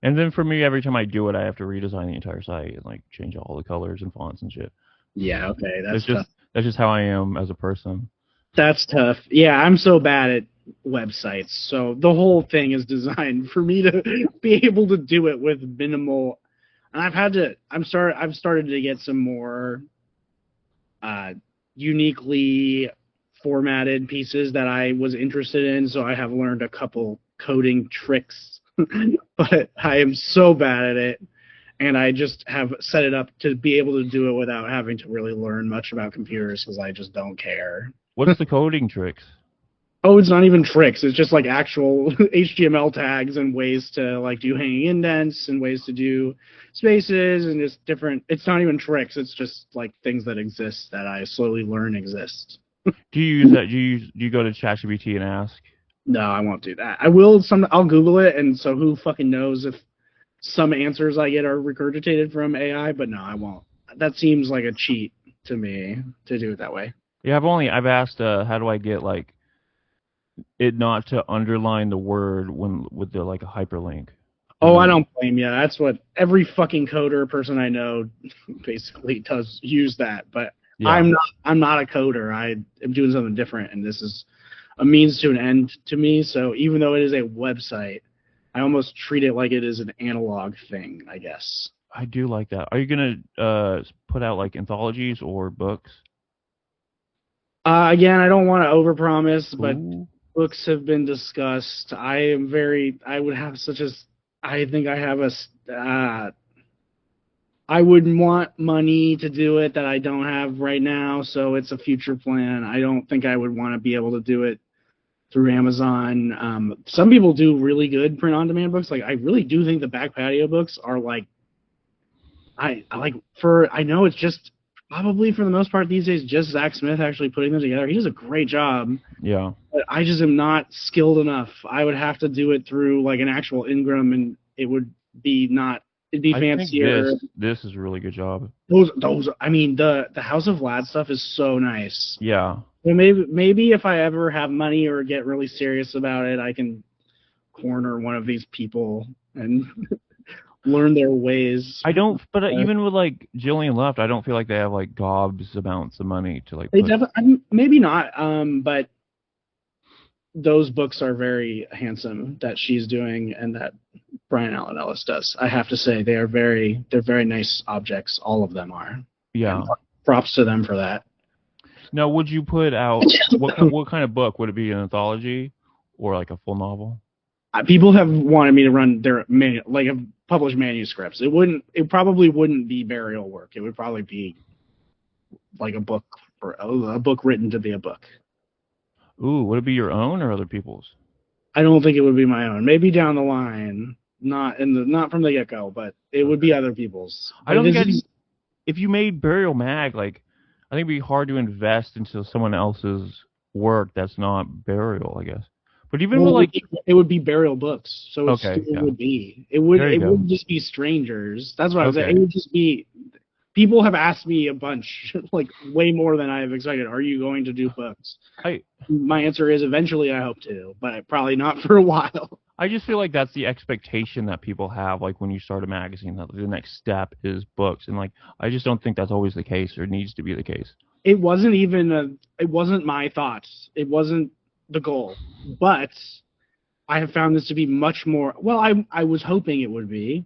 And then for me, every time I do it, I have to redesign the entire site and like change all the colors and fonts and shit. Yeah, okay, that's just how I am as a person. That's tough. Yeah, I'm so bad at websites, so the whole thing is designed for me to be able to do it with minimal. And I've started to get some more uniquely formatted pieces that I was interested in, so I have learned a couple coding tricks, but I am so bad at it, and I just have set it up to be able to do it without having to really learn much about computers because I just don't care. What's the coding tricks? Oh, it's not even tricks. It's just like actual HTML tags and ways to like do hanging indents and ways to do spaces and just different. It's not even tricks. It's just like things that exist that I slowly learn exist. Do you use that? Do you go to ChatGPT and ask? No, I won't do that. I will. I'll Google it, and so who fucking knows if some answers I get are regurgitated from AI? But no, I won't. That seems like a cheat to me to do it that way. Yeah, I've asked how do I get like it not to underline the word when with the like a hyperlink. Oh, I don't blame you. That's what every fucking coder person I know basically does use that. But yeah. I'm not a coder. I am doing something different, and this is a means to an end to me. So even though it is a website, I almost treat it like it is an analog thing, I guess. I do like that. Are you gonna put out like anthologies or books? Again, I don't want to overpromise, but Ooh. Books have been discussed. I would have such a, I think I have I would want money to do it that I don't have right now, so it's a future plan. I don't think I would want to be able to do it through Amazon. Some people do really good print-on-demand books. Like, I really do think the Back Patio books are like, I know it's just probably for the most part these days just Zach Smith actually putting them together. He does a great job. Yeah. But I just am not skilled enough. I would have to do it through like an actual Ingram, and it would be not It'd be I think fancier. this is a really good job. Those. I mean, the House of Vlad stuff is so nice. Yeah. Well, maybe if I ever have money or get really serious about it, I can corner one of these people and learn their ways. I don't, but Uh, even with like Jillian Left, I don't feel like they have like gobs amounts of money to like they put. definitely maybe not, but those books are very handsome that she's doing and that Brian Allen Ellis does. I have to say they're very nice objects. All of them are, and Yeah. props to them for that. Now, would you put out what kind of book would it be? An anthology or like a full novel? People have wanted me to run their like have published manuscripts. It probably wouldn't be burial work. It would probably be like a book written to be a book. Ooh, would it be your own or other people's? I don't think it would be my own. Maybe down the line, not from the get go, but it would be Okay. other people's. I But don't think this I'd. is If you made Burial Mag, like, I think it'd be hard to invest into someone else's work that's not burial, I guess. But even with well, like, it would be burial books, so it still okay, yeah, would be. there you It go. wouldn't just be strangers. That's what I was saying. It Okay, would just be. People have asked me a bunch, like way more than I have expected. Are you going to do books? I My answer is eventually I hope to, but probably not for a while. I just feel like that's the expectation that people have, like when you start a magazine, that the next step is books, and like I just don't think that's always the case or needs to be the case. It wasn't my thoughts. It wasn't the goal. But I have found this to be much more well, I was hoping it would be.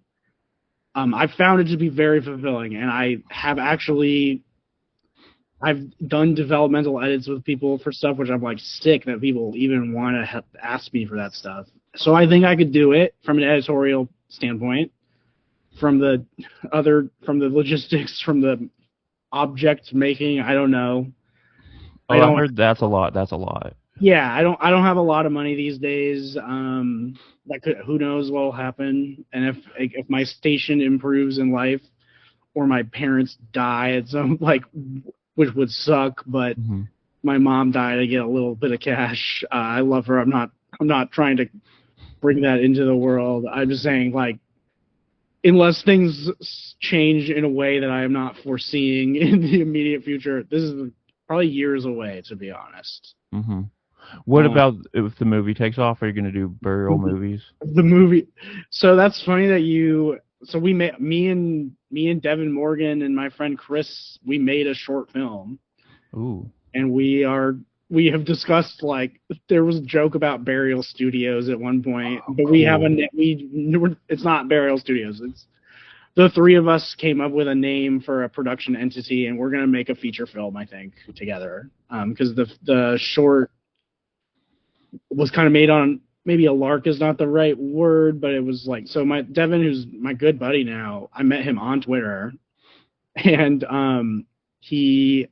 I found it to be very fulfilling and I've done developmental edits with people for stuff which I'm like sick that people even want to ask me for that stuff. So I think I could do it from an editorial standpoint, from the logistics, from the object making. I don't know. I Oh, I don't. heard that's a lot. That's a lot. Yeah, I don't have a lot of money these days. Who knows what will happen, and if my station improves in life, or my parents die at some like, which would suck, but Hmm. my mom died, I get a little bit of cash. I love her. I'm not trying to bring that into the world. I'm just saying like, unless things change in a way that I am not foreseeing in the immediate future, this is probably years away, to be honest. Hmm. What Um, about if the movie takes off? Are you gonna do burial movies? the movie. So that's funny that you. So we made me and Devin Morgan and my friend Chris. We made a short film, Ooh. and we have discussed like there was a joke about Burial Studios at one point, Oh, but we have cool. it's not Burial Studios. It's the three of us came up with a name for a production entity, and we're gonna make a feature film, I think, together. Because the short was kind of made on maybe a lark is not the right word, but it was like so my Devin, who's my good buddy now, I met him on Twitter, and he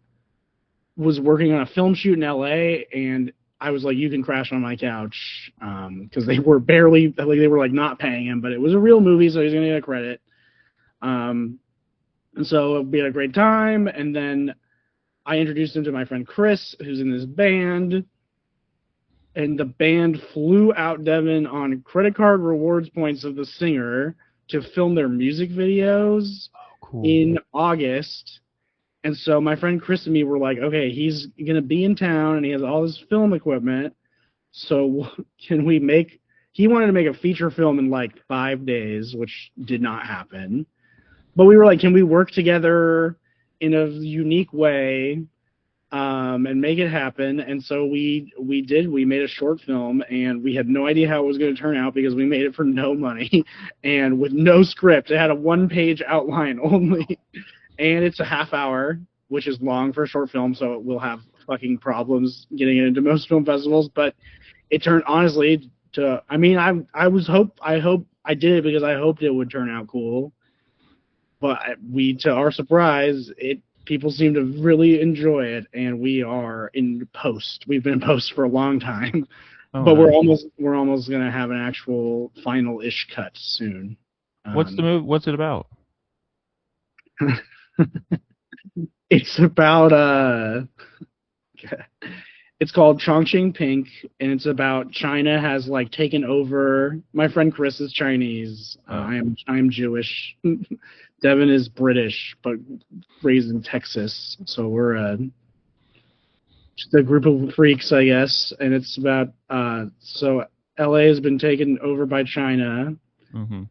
was working on a film shoot in LA, and I was like, you can crash on my couch, because they were barely like they were like not paying him, but it was a real movie, so he's gonna get a credit. Um, and so we had a great time, and then I introduced him to my friend Chris, who's in this band, and the band flew out Devin on credit card rewards points of the singer to film their music videos Cool. in August. And so my friend Chris and me were like, okay, he's gonna be in town and he has all this film equipment. So can we make? He wanted to make a feature film in like 5 days, which did not happen. But we were like, can we work together in a unique way, and make it happen? And so we did. We made a short film, and we had no idea how it was going to turn out because we made it for no money and with no script. It had a 1 page outline only, and it's a half hour, which is long for a short film, so it will have fucking problems getting it into most film festivals. But it turned honestly to. I mean, I hope I did it because I hoped it would turn out cool. But to our surprise, it people seem to really enjoy it, and we are in post. We've been in post for a long time, Oh, but nice. we're almost gonna have an actual final-ish cut soon. What's the Um, movie? What's it about? it's about It's called Chongqing Pink, and it's about China has like taken over. My friend Chris is Chinese. Oh, I'm Jewish. Devin is British, but raised in Texas. So we're just a group of freaks, I guess. And it's about so LA has been taken over by China, mm-hmm.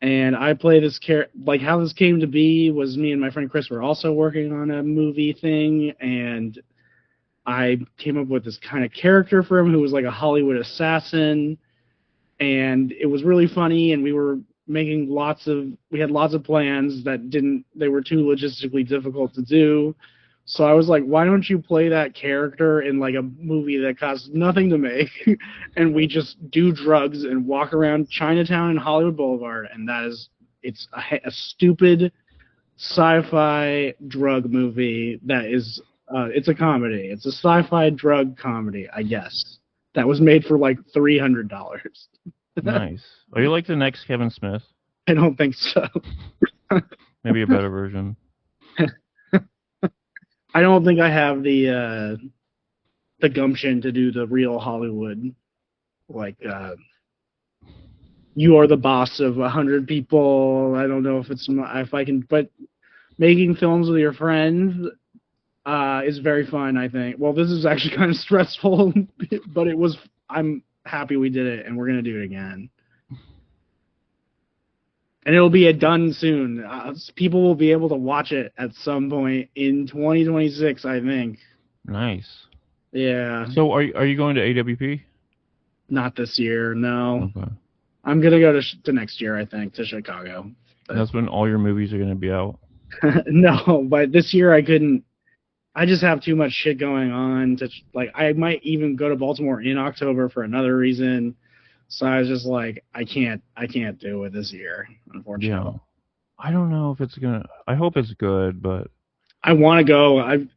and I play this character. Like how this came to be was me and my friend Chris were also working on a movie thing, and I came up with this kind of character for him who was like a Hollywood assassin, and it was really funny. And we were making we had lots of plans that they were too logistically difficult to do. So I was like, why don't you play that character in like a movie that costs nothing to make, and we just do drugs and walk around Chinatown and Hollywood Boulevard, and it's a stupid sci-fi drug movie that is it's a comedy. It's a sci-fi drug comedy, I guess. That was made for like $300. Nice. Are you like the next Kevin Smith? I don't think so. Maybe a better version. I don't think I have the gumption to do the real Hollywood, like you are the boss of 100 people. I don't know if I can, but making films with your friends is very fun, I think. Well, this is actually kind of stressful, but I'm happy we did it, and we're going to do it again. And it'll be done soon. People will be able to watch it at some point in 2026, I think. Nice. Yeah. So are you going to AWP? Not this year, no. Okay. I'm going to go to next year, I think, to Chicago. That's when all your movies are going to be out. No, but this year I couldn't. I just have too much shit going on to like. I might even go to Baltimore in October for another reason. So I was just like, I can't do it this year, unfortunately. Yeah. I don't know if it's gonna. I hope it's good, but I want to go. I've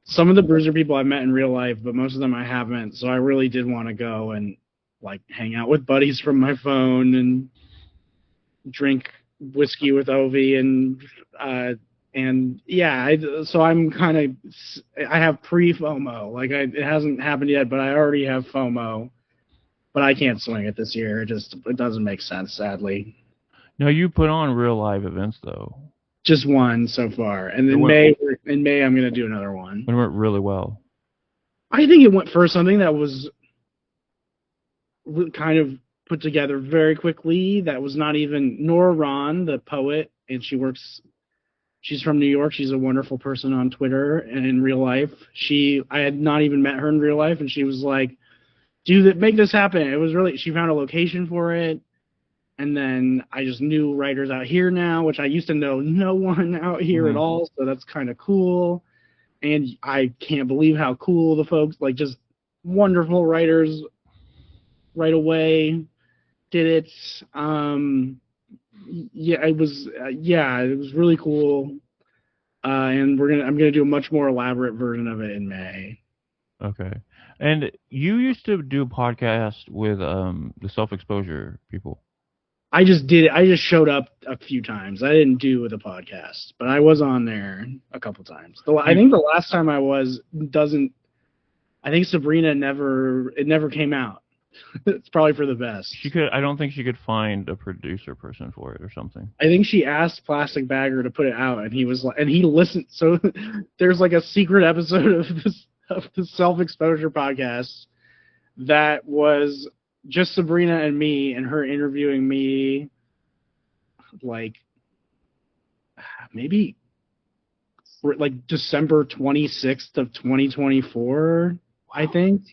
some of the Bruiser people I've met in real life, but most of them I haven't. So I really did want to go and like hang out with buddies from my phone and drink whiskey with Ovi and yeah, so I'm kind of I have pre-FOMO. Like it hasn't happened yet, but I already have FOMO. But I can't swing it this year. It doesn't make sense, sadly. no, you put on real live events though. Just one so far, and It in went, May I'm gonna do another one. it went really well. I think it went for something that was kind of put together very quickly. That was not even Nora Ron, the poet, and she's from New York. She's a wonderful person on Twitter and in real life. I had not even met her in real life, and she was like, make this happen. It was really, she found a location for it. And then I just knew writers out here now, which I used to know no one out here at all. So that's kind of cool. And I can't believe how cool the folks, like just wonderful writers right away did it. Yeah, it was really cool. And I'm going to do a much more elaborate version of it in May. Okay. And you used to do a podcast with the self-exposure people. I just did it. I just showed up a few times. I didn't do the podcast, but I was on there a couple times. I think the last time I was I think Sabrina never came out. It's probably for the best. I don't think she could find a producer person for it or something. I think she asked Plastic Bagger to put it out, and he was like, and he listened. So there's like a secret episode of the self-exposure podcast that was just Sabrina and me, and her interviewing me like maybe like December 26th of 2024, I think.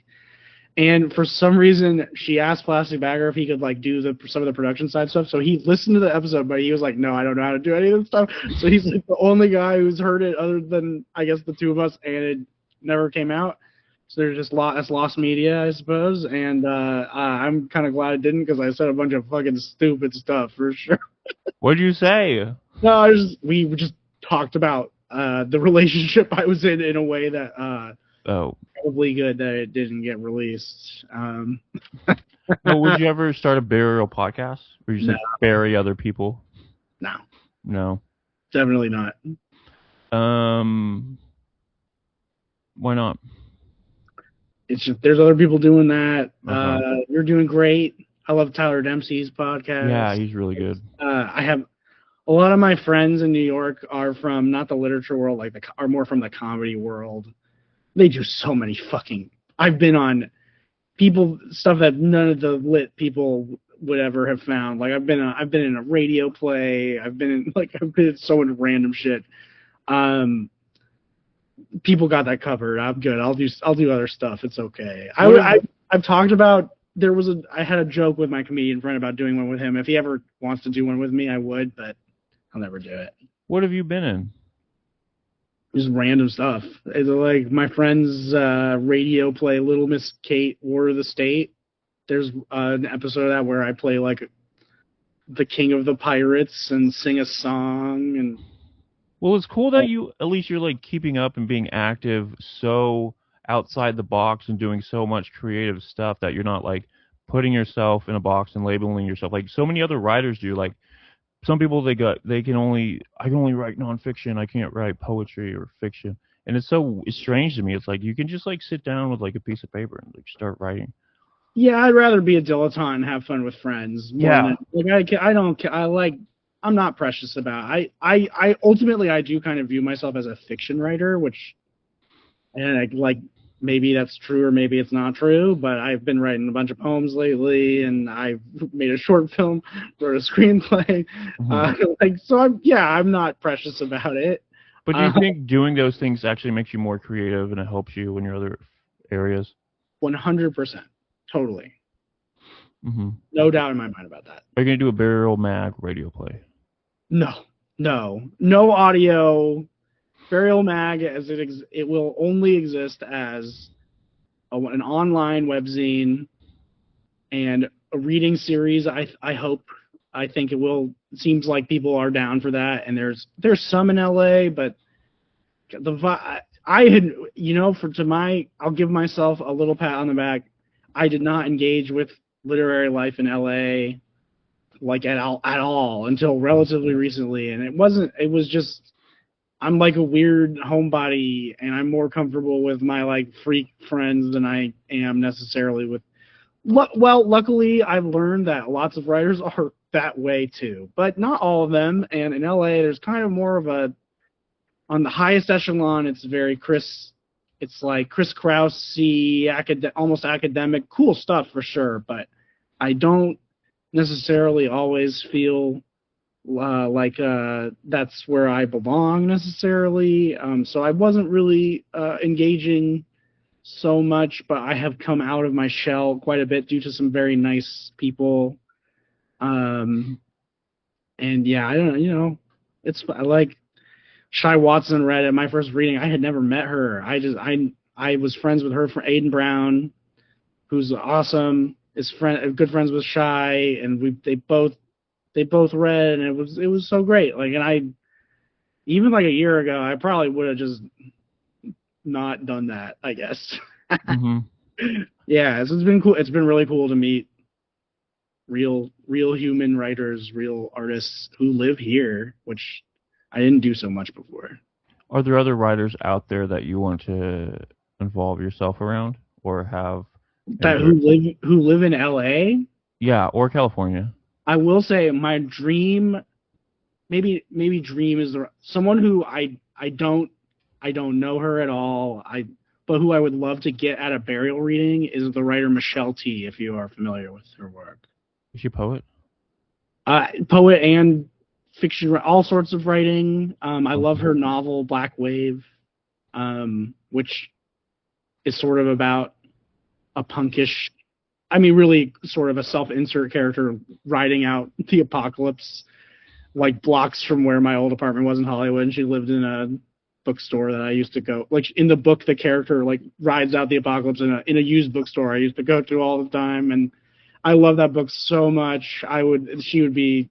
And for some reason, she asked Plastic Bagger if he could like do some of the production side stuff. So he listened to the episode, but he was like, "No, I don't know how to do any of this stuff." So he's like the only guy who's heard it, other than I guess the two of us, and it never came out. So there's just that's lost media, I suppose. And I'm kind of glad it didn't, because I said a bunch of fucking stupid stuff for sure. What'd you say? No, we just talked about the relationship I was in a way that probably good that it didn't get released. No, would you ever start a burial podcast where you just bury other people? No, definitely not. Why not? it's just there's other people doing that. Uh-huh. You're doing great. I love Tyler Dempsey's Yeah, podcast. he's really good. I have a lot of my friends in New York are from not the literature world, like are more from the comedy world. They do so many fucking. I've been on people stuff that none of the lit people would ever have found. Like I've been in a radio play. I've been in so much random shit. Um, People got that covered. I'm good. I'll do other stuff. It's okay. What have I've talked about I had a joke with my comedian friend about doing one with him. If he ever wants to do one with me, I would, but I'll never do it. what have you been in? Just random stuff. It's like my friend's radio play, Little Miss Kate, War of the State. There's an episode of that where I play like the king of the pirates and sing a song. And Well, it's cool that you at least you're like keeping up and being active so outside the box and doing so much creative stuff that you're not like putting yourself in a box and labeling yourself like so many other writers do. Like some people they can only I can only write nonfiction. I can't write poetry or fiction. And it's strange to me. It's like you can just like sit down with like a piece of paper and like start writing. yeah, I'd rather be a dilettante and have fun with friends more Yeah. than I don't I like I'm not precious about. I ultimately I do kind of view myself as a fiction writer, which and I like maybe that's true or maybe it's not true, but I've been writing a bunch of poems lately and I've made a short film, wrote a screenplay. Mhm. I'm not precious about it. But do you Uh, think doing those things actually makes you more creative and it helps you in your other areas? 100%. Totally. Hmm. No doubt in my mind about that. Are you gonna do a Burial Mag radio play? No. No audio. Burial Mag as it will only exist as an online webzine and a reading series. I hope. I think it will. It seems like people are down for that, and there's some in LA, but I had I'll give myself a little pat on the back. I did not engage with literary life in LA like at all until relatively recently, and it was just I'm like a weird homebody, and I'm more comfortable with my like freak friends than I am necessarily with. Well, luckily, I've learned that lots of writers are that way too, but not all of them. And in LA, there's kind of more of a on the highest echelon. It's very Chris. It's like Chris Krause-y, almost academic, cool stuff for sure. But I don't necessarily always feel that's where I belong necessarily. So I wasn't really engaging so much, but I have come out of my shell quite a bit due to some very nice people. Um, and yeah, I don't know, I like Shy Watson read at my first reading. I had never met her. I was friends with her from Aiden Brown, who's awesome. Is good friends with Shy, and they both read, and it was so great. Like, and I even like a year ago, I probably would have just not done that, I guess. Hmm. Yeah, so it's been cool. It's been really cool to meet real human writers, real artists who live here, which I didn't do so much before. Are there other writers out there that you want to involve yourself around or have in That other? who live in LA. Yeah, or California. I will say my dream, maybe dream is someone who I don't know her at all. But who I would love to get at a burial reading is the writer Michelle T. If you are familiar with her work, Is she a poet? Poet and fiction, all sorts of writing. I love Okay. her novel Black Wave, which is sort of about a punkish, I mean, really sort of a self-insert character riding out the apocalypse, like blocks from where my old apartment was in Hollywood. And she lived in a bookstore that I used to go. Like in the book, the character like rides out the apocalypse in a used bookstore I used to go to all the time, and I love that book so much. She would be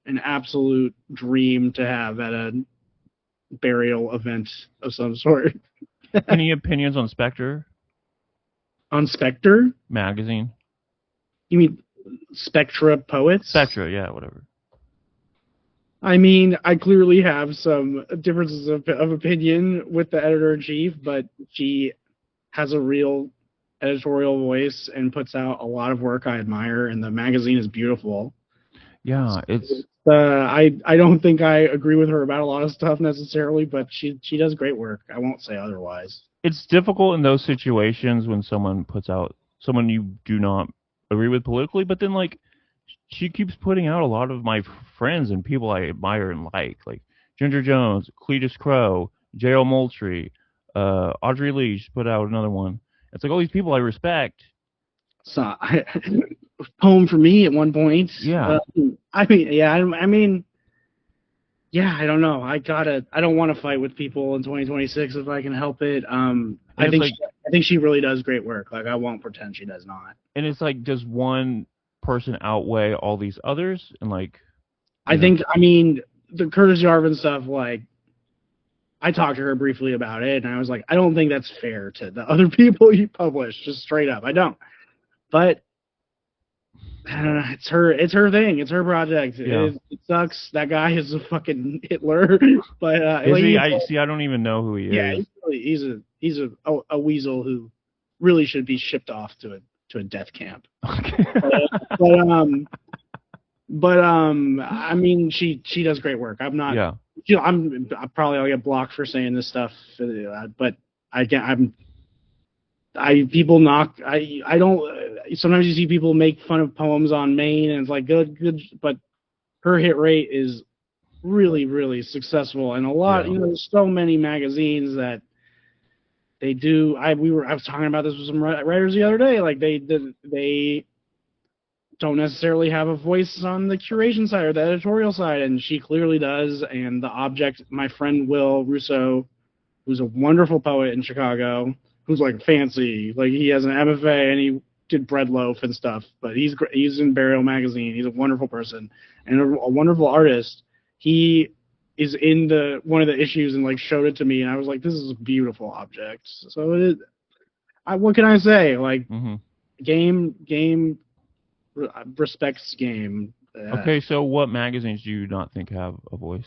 an absolute dream to have at a burial event of some sort. Any opinions on Spectre On Spectre? magazine? You mean Spectra Poets? Spectre, yeah, whatever. I mean, I clearly have some differences of opinion with the editor in chief, but she has a real editorial voice and puts out a lot of work I admire, and the magazine is beautiful. Yeah, it's I don't think I agree with her about a lot of stuff necessarily, but she does great work. I won't say otherwise. it's difficult in those situations when someone puts out someone you do not agree with politically, but then like she keeps putting out a lot of my friends and people I admire and like Ginger Jones, Cletus Crow, J.L. Moultrie, Audrey Lee. She put out another one. It's like all these people I respect. So poem for me at one point. Yeah, I mean, yeah, I mean, yeah, I don't know. I don't want to fight with people in 2026 if I can help it. and it's like I think she really does great work. Like I won't pretend she does not. does one person outweigh all these others? And like, I you know, think, I mean, the Curtis Yarvin stuff, like, I talked to her briefly about it, and I was like, I don't think that's fair to the other people you publish, just straight up. I don't. But it's her thing. It's her project. yeah. It sucks. That guy is a fucking Hitler. But Is like, he? I see. I don't even know who he yeah, is. he's a weasel who really should be shipped off to a death camp. Okay. But I mean, she does great work. I'm not, Yeah. you know, I'm probably I'll get blocked for saying this stuff, but I get I people knock I don't. Sometimes you see people make fun of poems on Maine, and it's like good, but her hit rate is really successful, and a lot. Yeah. You know, there's so many magazines that they do. I was talking about this with some writers the other day. Like they don't necessarily have a voice on the curation side or the editorial side, and she clearly does. And the object, my friend Will Russo, who's a wonderful poet in Chicago, who's like fancy, like he has an MFA and he did Bread Loaf and stuff, but he's in Burial Magazine. He's a wonderful person and a wonderful artist. He is in one of the issues and like showed it to me, and I was like, this is a beautiful object. So what can I say? Like Hmm. game respects game. Okay. So, what magazines do you not think have a voice?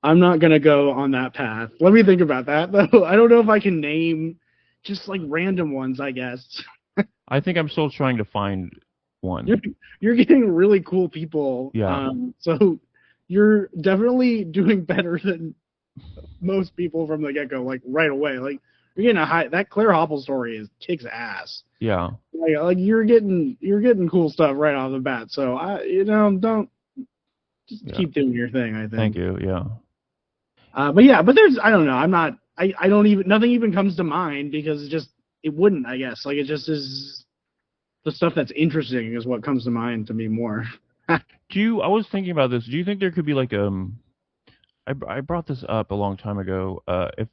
I'm not gonna go on that path. Let me think about that though. I don't know if I can name just like random ones. I guess I think I'm still trying to find one. you're you're getting really cool people. Yeah. So you're definitely doing better than most people from the get go. Like right away. Like you're getting a high. That Claire Hopple story kicks ass. Yeah. Like you're getting cool stuff right off the bat. So don't just Yeah. keep doing your thing. I think. Thank you. Yeah. But there's I don't know. I'm not. I don't even nothing even comes to mind because it wouldn't. I guess like it just is the stuff that's interesting is what comes to mind to me more. I was thinking about this. Do you think there could be like I brought this up a long time ago. If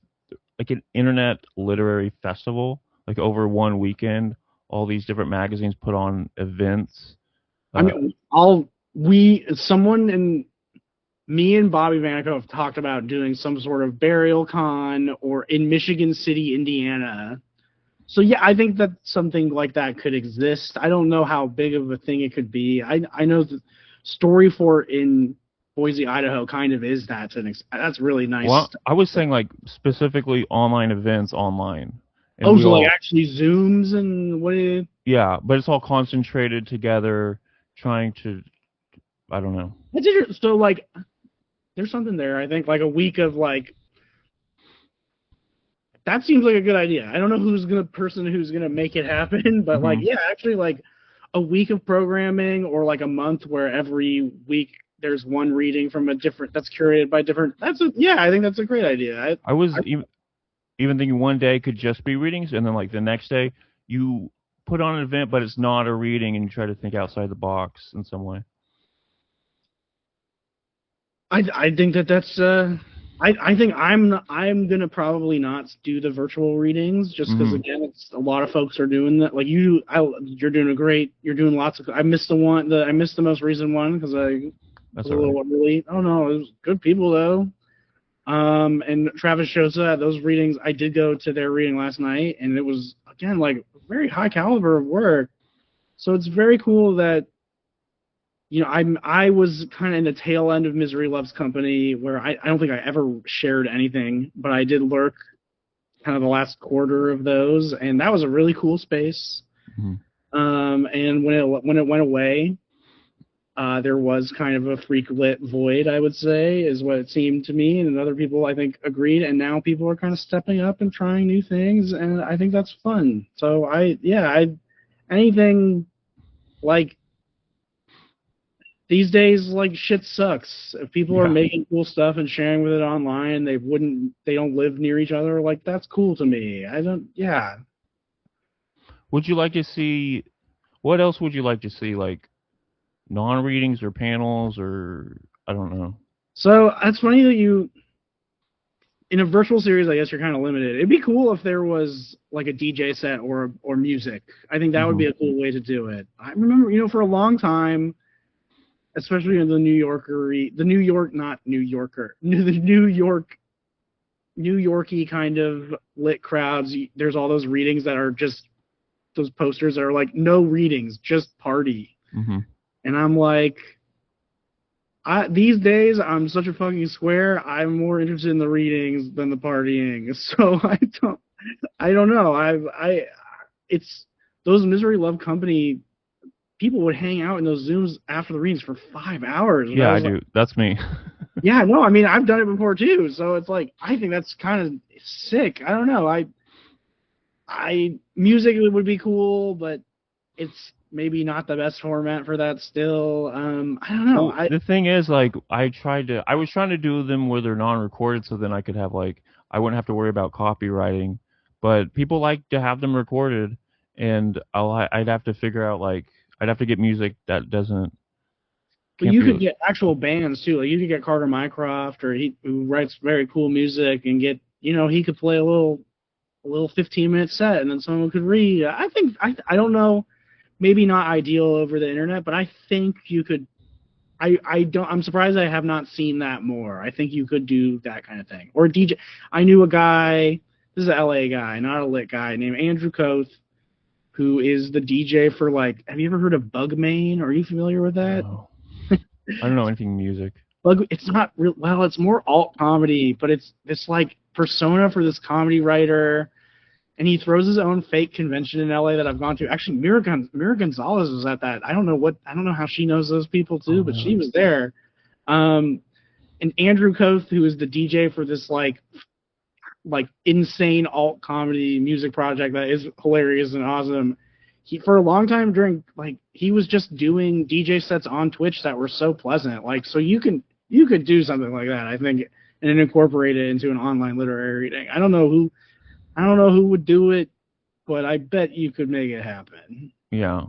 like an internet literary festival, like over one weekend, all these different magazines put on events. I mean, someone and me and Bobby Vanico have talked about doing some sort of burial con or in Michigan City, Indiana. So yeah, I think that something like that could exist. I don't know how big of a thing it could be. I know the Story Fort in Boise, Idaho, kind of is that. That's really nice. Well, I was saying like specifically online events online. And Oh, we so like all, actually Zooms and what? yeah, but it's all concentrated together, trying to, I don't know. So like, there's something there. I think like a week of like that seems like a good idea. I don't know who's gonna make it happen, but like Hmm. yeah, actually like a week of programming or like a month where every week there's one reading from a different that's curated by different. Yeah, I think that's a great idea. I was even thinking one day could just be readings, and then like the next day you put on an event, but it's not a reading, and you try to think outside the box in some way. I think that's I think I'm gonna probably not do the virtual readings just because Hmm. again it's a lot of folks are doing that like you're doing lots of I missed the most recent one because I That's was a all right. little early. Oh no, it was good people though. And Travis Shosa, those readings I did go to their reading last night and it was again like very high caliber of work. So it's very cool that I was kind of in the tail end of Misery Loves Company where I don't think I ever shared anything, but I did lurk kind of the last quarter of those, and that was a really cool space. Mhm. And when it went away, there was kind of a freak lit void, I would say, is what it seemed to me, and other people I think agreed. And now people are kind of stepping up and trying new things, and I think that's fun. So anything like these days, like shit sucks. If people are Yeah. making cool stuff and sharing with it online, they don't live near each other. Like that's cool to me. I don't, yeah. Would you like to see what else would you like to see like non-readings or panels or I don't know. So that's funny that you in a virtual series, I guess you're kind of limited. It'd be cool if there was like a DJ set or music. I think that would Mhm. be a cool way to do it. I remember, for a long time, especially in the New York, not New Yorker, the New Yorky kind of lit crowds. There's all those readings that are just those posters that are like no readings, just party. Mhm. And I'm like, these days I'm such a fucking square. I'm more interested in the readings than the partying. So I don't know. It's those Misery Love Company people would hang out in those Zooms after the readings for 5 hours. And I Yeah, I was like, do. That's me. yeah, no, I mean I've done it before too. So it's like I think that's kind of sick. I don't know. I music would be cool, but it's maybe not the best format for that still. I don't know. Well, the thing is, like, I was trying to do them where they're non-recorded, so then I could have like, I wouldn't have to worry about copywriting. But people like to have them recorded, and I'd have to figure out like, I'd have to get music that doesn't But can't you be. could get actual bands too. Like you could get Carter Mycroft, or who writes very cool music, and get he could play a little 15-minute set, and then someone could read. I think I don't know, maybe not ideal over the internet, but I think you could. I don't. I'm surprised I have not seen that more. I think you could do that kind of thing. Or DJ. I knew a guy. This is an LA guy, not a lit guy, named Andrew Koth, who is the DJ for like. Have you ever heard of Bugmain? Are you familiar with that? No, I don't know anything music. Bug. It's not real. Well, it's more alt comedy, but it's this like persona for this comedy writer, and he throws his own fake convention in LA that I've gone to. Actually, Mira Gonzalez was at that. I don't know how she knows those people Oh, too, but she really? was there. Um, and Andrew Koth, who is the DJ for this like insane alt comedy music project that is hilarious and awesome. He for a long time he was just doing DJ sets on Twitch that were so pleasant. Like so you could do something like that, I think, and then incorporate it into an online literary reading. I don't know who would do it, but I bet you could make it happen. Yeah,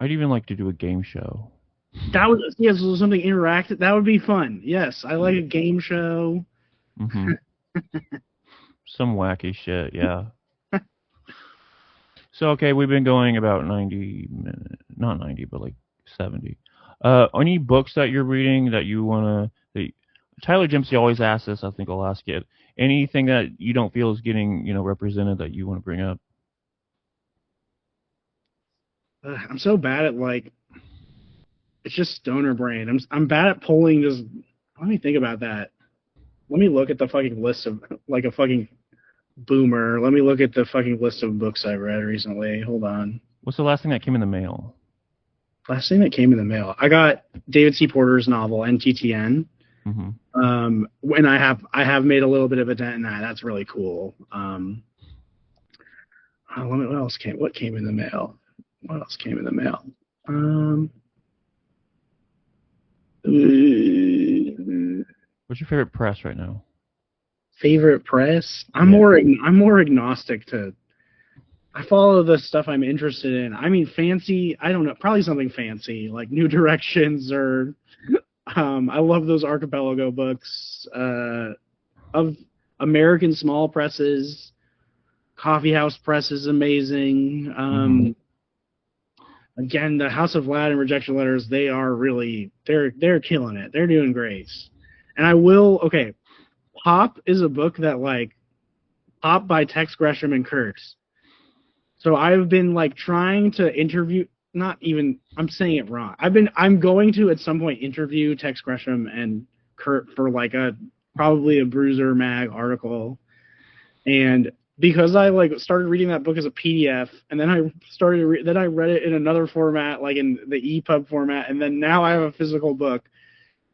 I'd even like to do a game show. That was yes, something interactive. That would be fun. Yes, I like a game show. Mhm. Some wacky shit. Yeah. So okay, we've been going about 90 minutes, not 90, but like 70. Any books that you're reading that you wanna? Tyler Dempsey always asks this. I think I'll ask it. Anything that you don't feel is getting represented that you want to bring up? I'm so bad at like it's just stoner brain. I'm bad at pulling just. Let me think about that. Let me look at the fucking list of like a fucking boomer. Let me look at the fucking list of books I've read recently. Hold on. What's the last thing that came in the mail? Last thing that came in the mail. I got David C. Porter's novel NTTN. Hmm. When I have made a little bit of a dent in that. That's really cool. What came in the mail? What else came in the mail? What's your favorite press right now? Favorite press? Yeah. I'm more agnostic to. I follow the stuff I'm interested in. I mean, fancy. I don't know. Probably something fancy like New Directions or. I love those Archipelago books of American small presses. Coffee House Press is amazing. Hmm. Again, the House of Vlad and Rejection Letters, they're killing it. They're doing great. And Pop is a book that like Pop by Tex Gresham and Kurt. So I've been like trying to interview not even I'm saying it wrong. I'm going to at some point interview Tex Gresham and Kurt for like probably a Bruiser Mag article. And because I like started reading that book as a PDF, and then then I read it in another format, like in the EPUB format, and then now I have a physical book,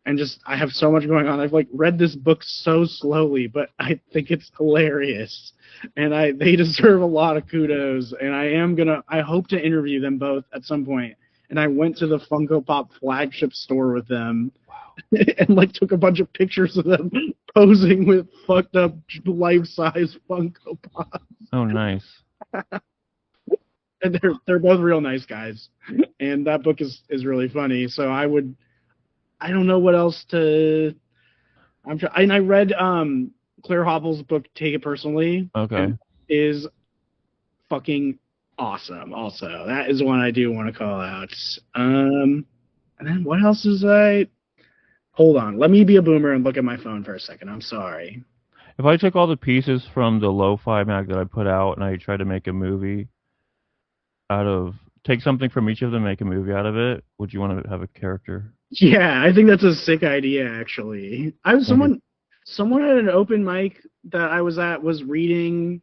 and just I have so much going on. I've like read this book so slowly, but I think it's hilarious, and they deserve a lot of kudos. And I hope to interview them both at some point. And I went to the Funko Pop flagship store with them, and like took a bunch of pictures of them posing with fucked up life size Funko Pop. Oh, nice. And they're both real nice guys, and that book is really funny. So I don't know what else to. And I read Claire Hopple's book Take It Personally, Okay. and is fucking awesome. Also, that is one I do want to call out. And then what else is I? Hold on, let me be a boomer and look at my phone for a second. I'm sorry. If I took all the pieces from the lo-fi mag that I put out and I tried to make a movie out of take something from each of them, make a movie out of it, would you want to have a character? Yeah, I think that's a sick idea. Actually, I was Okay. someone at an open mic that I was at was reading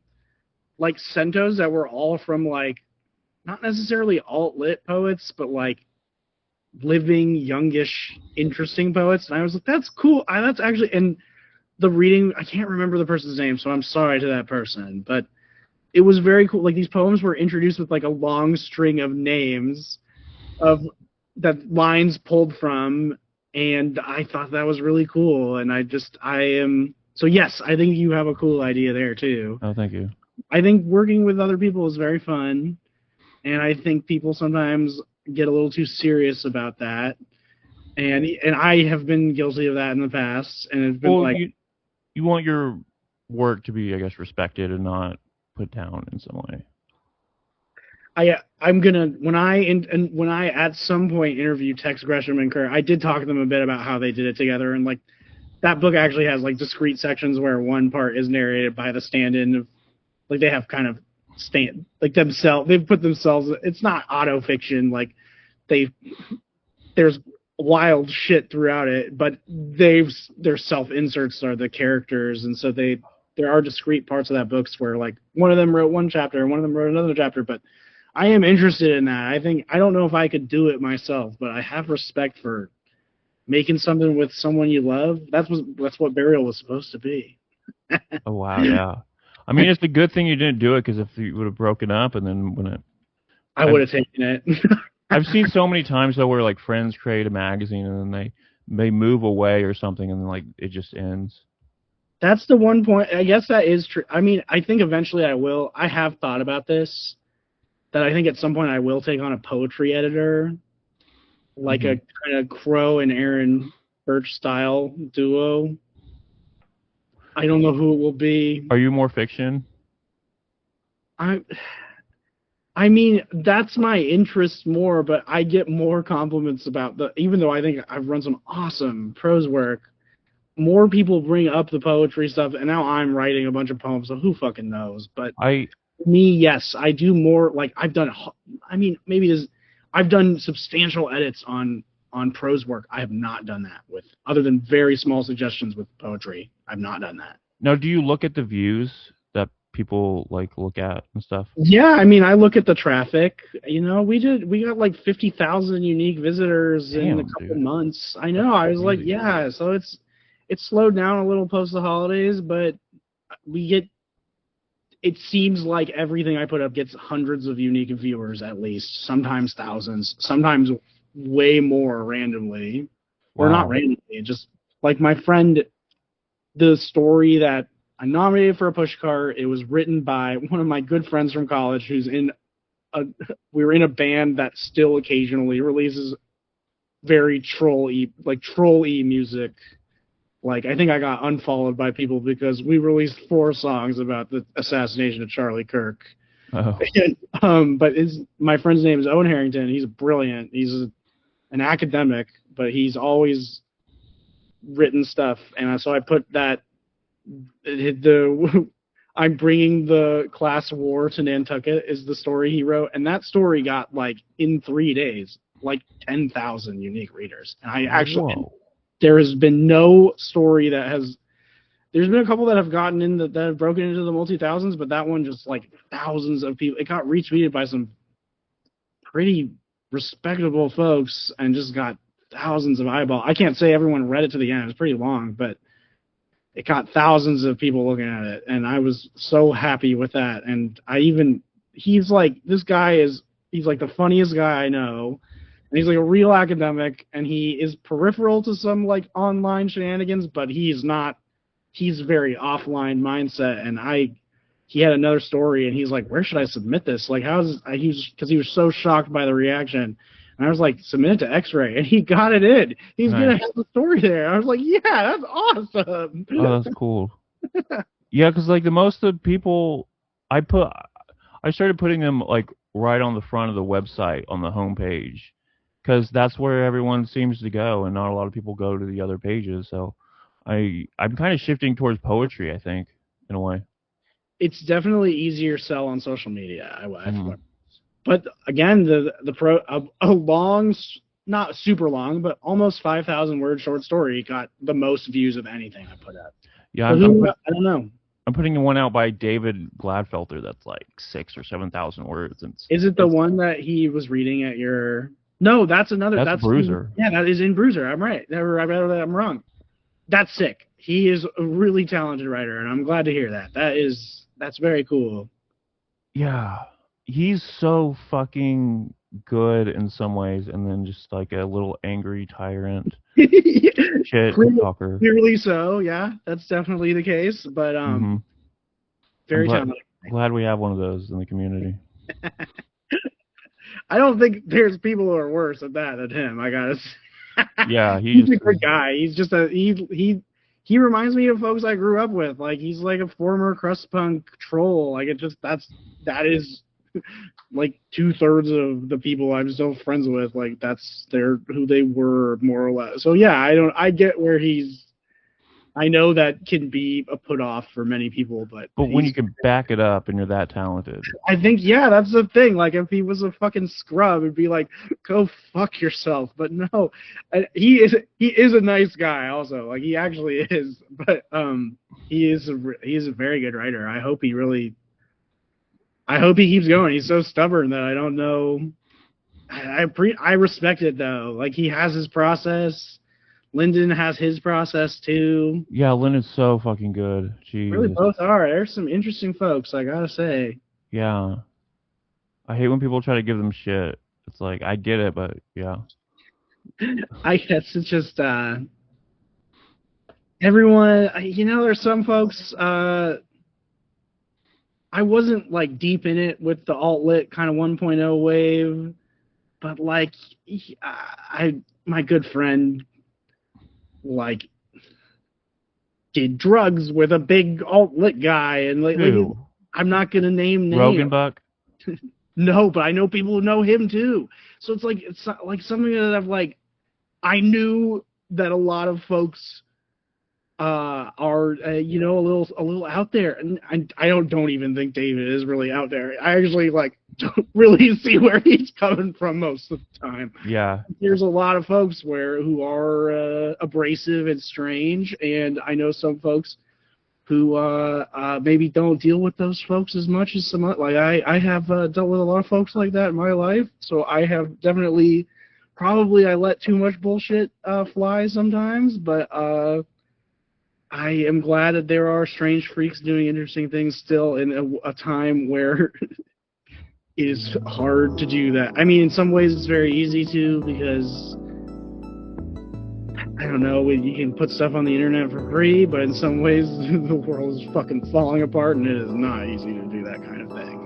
like centos that were all from like not necessarily alt lit poets, but like living, youngish, interesting poets. And I was like, that's cool. That's actually, and the reading, I can't remember the person's name, so I'm sorry to that person, but it was very cool. Like these poems were introduced with like a long string of names of that lines pulled from, and I thought that was really cool. And I am, so yes, I think you have a cool idea there too. Oh, thank you. I think working with other people is very fun, and I think people sometimes get a little too serious about that. And I have been guilty of that in the past, and it's been Well, like you want your work to be, I guess, respected and not put down in some way. I'm gonna when I at some point interview Tex Gresham and Kurt, I did talk to them a bit about how they did it together, and like that book actually has like discrete sections where one part is narrated by the stand-in of like they have kind of stand like themselves they've put themselves, it's not auto fiction, like they there's wild shit throughout it, but their self inserts are the characters, and so there are discrete parts of that books where like one of them wrote one chapter and one of them wrote another chapter. But I am interested in that. I think I don't know if I could do it myself, but I have respect for making something with someone you love. That's what Burial was supposed to be. Oh, wow, yeah. I mean, it's a good thing you didn't do it because if you would have broken up and then when it, I I've would have taken it. I've seen so many times though where like friends create a magazine and then they move away or something and then like it just ends. That's the one point. I guess that is true. I mean, I think eventually I will. I have thought about this, that I think at some point I will take on a poetry editor, like Hmm. a kind of Crow and Aaron Birch style duo. I don't know who it will be. Are you more fiction? I I mean, that's my interest more, but I get more compliments about even though I think I've run some awesome prose work, more people bring up the poetry stuff, and now I'm writing a bunch of poems, so who fucking knows? But I me, yes, I do more. Like I've done. I mean, maybe this. I've done substantial edits on prose work. I have not done that with, other than very small suggestions with poetry. I've not done that. Now, do you look at the views that people like look at and stuff? Yeah, I mean, I look at the traffic. You know, we got like 50,000 unique visitors in a Damn, couple dude, months. I know. that's I was like, crazy. yeah. So it's slowed down a little post the holidays, but we get. It seems like everything I put up gets hundreds of unique viewers at least, sometimes thousands, sometimes way more randomly, or not Wow. randomly, just like my friend, the story that I nominated for a pushcart. It was written by one of my good friends from college who's in a, we were in a band that still occasionally releases very troll-y music. Like I think I got unfollowed by people because we released 4 songs about the assassination of Charlie Kirk. Oh, But my friend's name is Owen Harrington. He's brilliant. An academic, but he's always written stuff. And so I put that the I'm bringing the class war to Nantucket is the story he wrote, and that story got like in 3 days like 10,000 unique readers. And I actually, whoa. there has been no story that has There's been a couple that have gotten in that have broken into the multi thousands, but that one just like thousands of people. It got retweeted by some pretty respectable folks and just got thousands of eyeballs. I can't say everyone read it to the end. It was pretty long, but it got thousands of people looking at it, and I was so happy with that. And he's like, this guy he's like the funniest guy I know, and he's like a real academic, and he is peripheral to some like online shenanigans, but he's not. He's very offline mindset, and he had another story, and he's like, where should I submit this? Like, because he was so shocked by the reaction. And I was like, submit it to X-Ray, and he got it in. He's gonna have the story there. I was like, yeah, that's awesome. Oh, that's cool. Yeah, because like the most of the people I started putting them like right on the front of the website on the homepage, because that's where everyone seems to go, and not a lot of people go to the other pages. So I'm kind of shifting towards poetry, I think, in a way. It's definitely easier sell on social media. But again, a long, not super long, but almost 5,000 word short story got the most views of anything I put out. Yeah, I don't know. I'm putting one out by David Gladfelter that's like 6,000 or 7,000 words. Is it the one that he was reading at your? No, that's another. That's Bruiser. Yeah, that is in Bruiser. I'm right. I'm wrong. That's sick. He is a really talented writer, and I'm glad to hear that. That's very cool. Yeah. He's so fucking good in some ways, and then just like a little angry tyrant. Shit talker. Clearly so, yeah. That's definitely the case. But very talented. Glad we have one of those in the community. I don't think there's people who are worse at that than him, I gotta say. Yeah, he's a good guy. He's just he reminds me of folks I grew up with. Like, he's like a former crust punk troll. Like, that is like 2/3 of the people I'm still friends with. Like, they're who they were, more or less. So yeah, I get where I know that can be a put off for many people, but when you can back it up and you're that talented, I think, yeah, that's the thing. Like, if he was a fucking scrub, it'd be like, go fuck yourself. But no, he is a nice guy. Also, like, he actually is. But he is a very good writer. I hope he keeps going. He's so stubborn that I don't know. I respect it though. Like, he has his process. Lyndon has his process too. Yeah, Lyndon's so fucking good. Jeez. Really, both are. There's some interesting folks, I gotta say. Yeah. I hate when people try to give them shit. It's like, I get it, but yeah. I guess it's just everyone. There's some folks. I wasn't like deep in it with the alt-lit kind of 1.0 wave, but like my good friend like did drugs with a big alt-lit guy, and like I'm not gonna name names. Rogan Buck? No, but I know people who know him too. So it's like something that I knew that a lot of folks are a little out there, and I don't even think David is really out there. I actually don't really see where he's coming from most of the time. Yeah, there's a lot of folks who are abrasive and strange, and I know some folks who maybe don't deal with those folks as much as some. Like, I have dealt with a lot of folks like that in my life, so I have definitely probably I let too much bullshit fly sometimes, but I am glad that there are strange freaks doing interesting things still in a time where it is hard to do that. I mean, in some ways it's very easy to, because I don't know, you can put stuff on the internet for free, but in some ways the world is fucking falling apart, and it is not easy to do that kind of thing.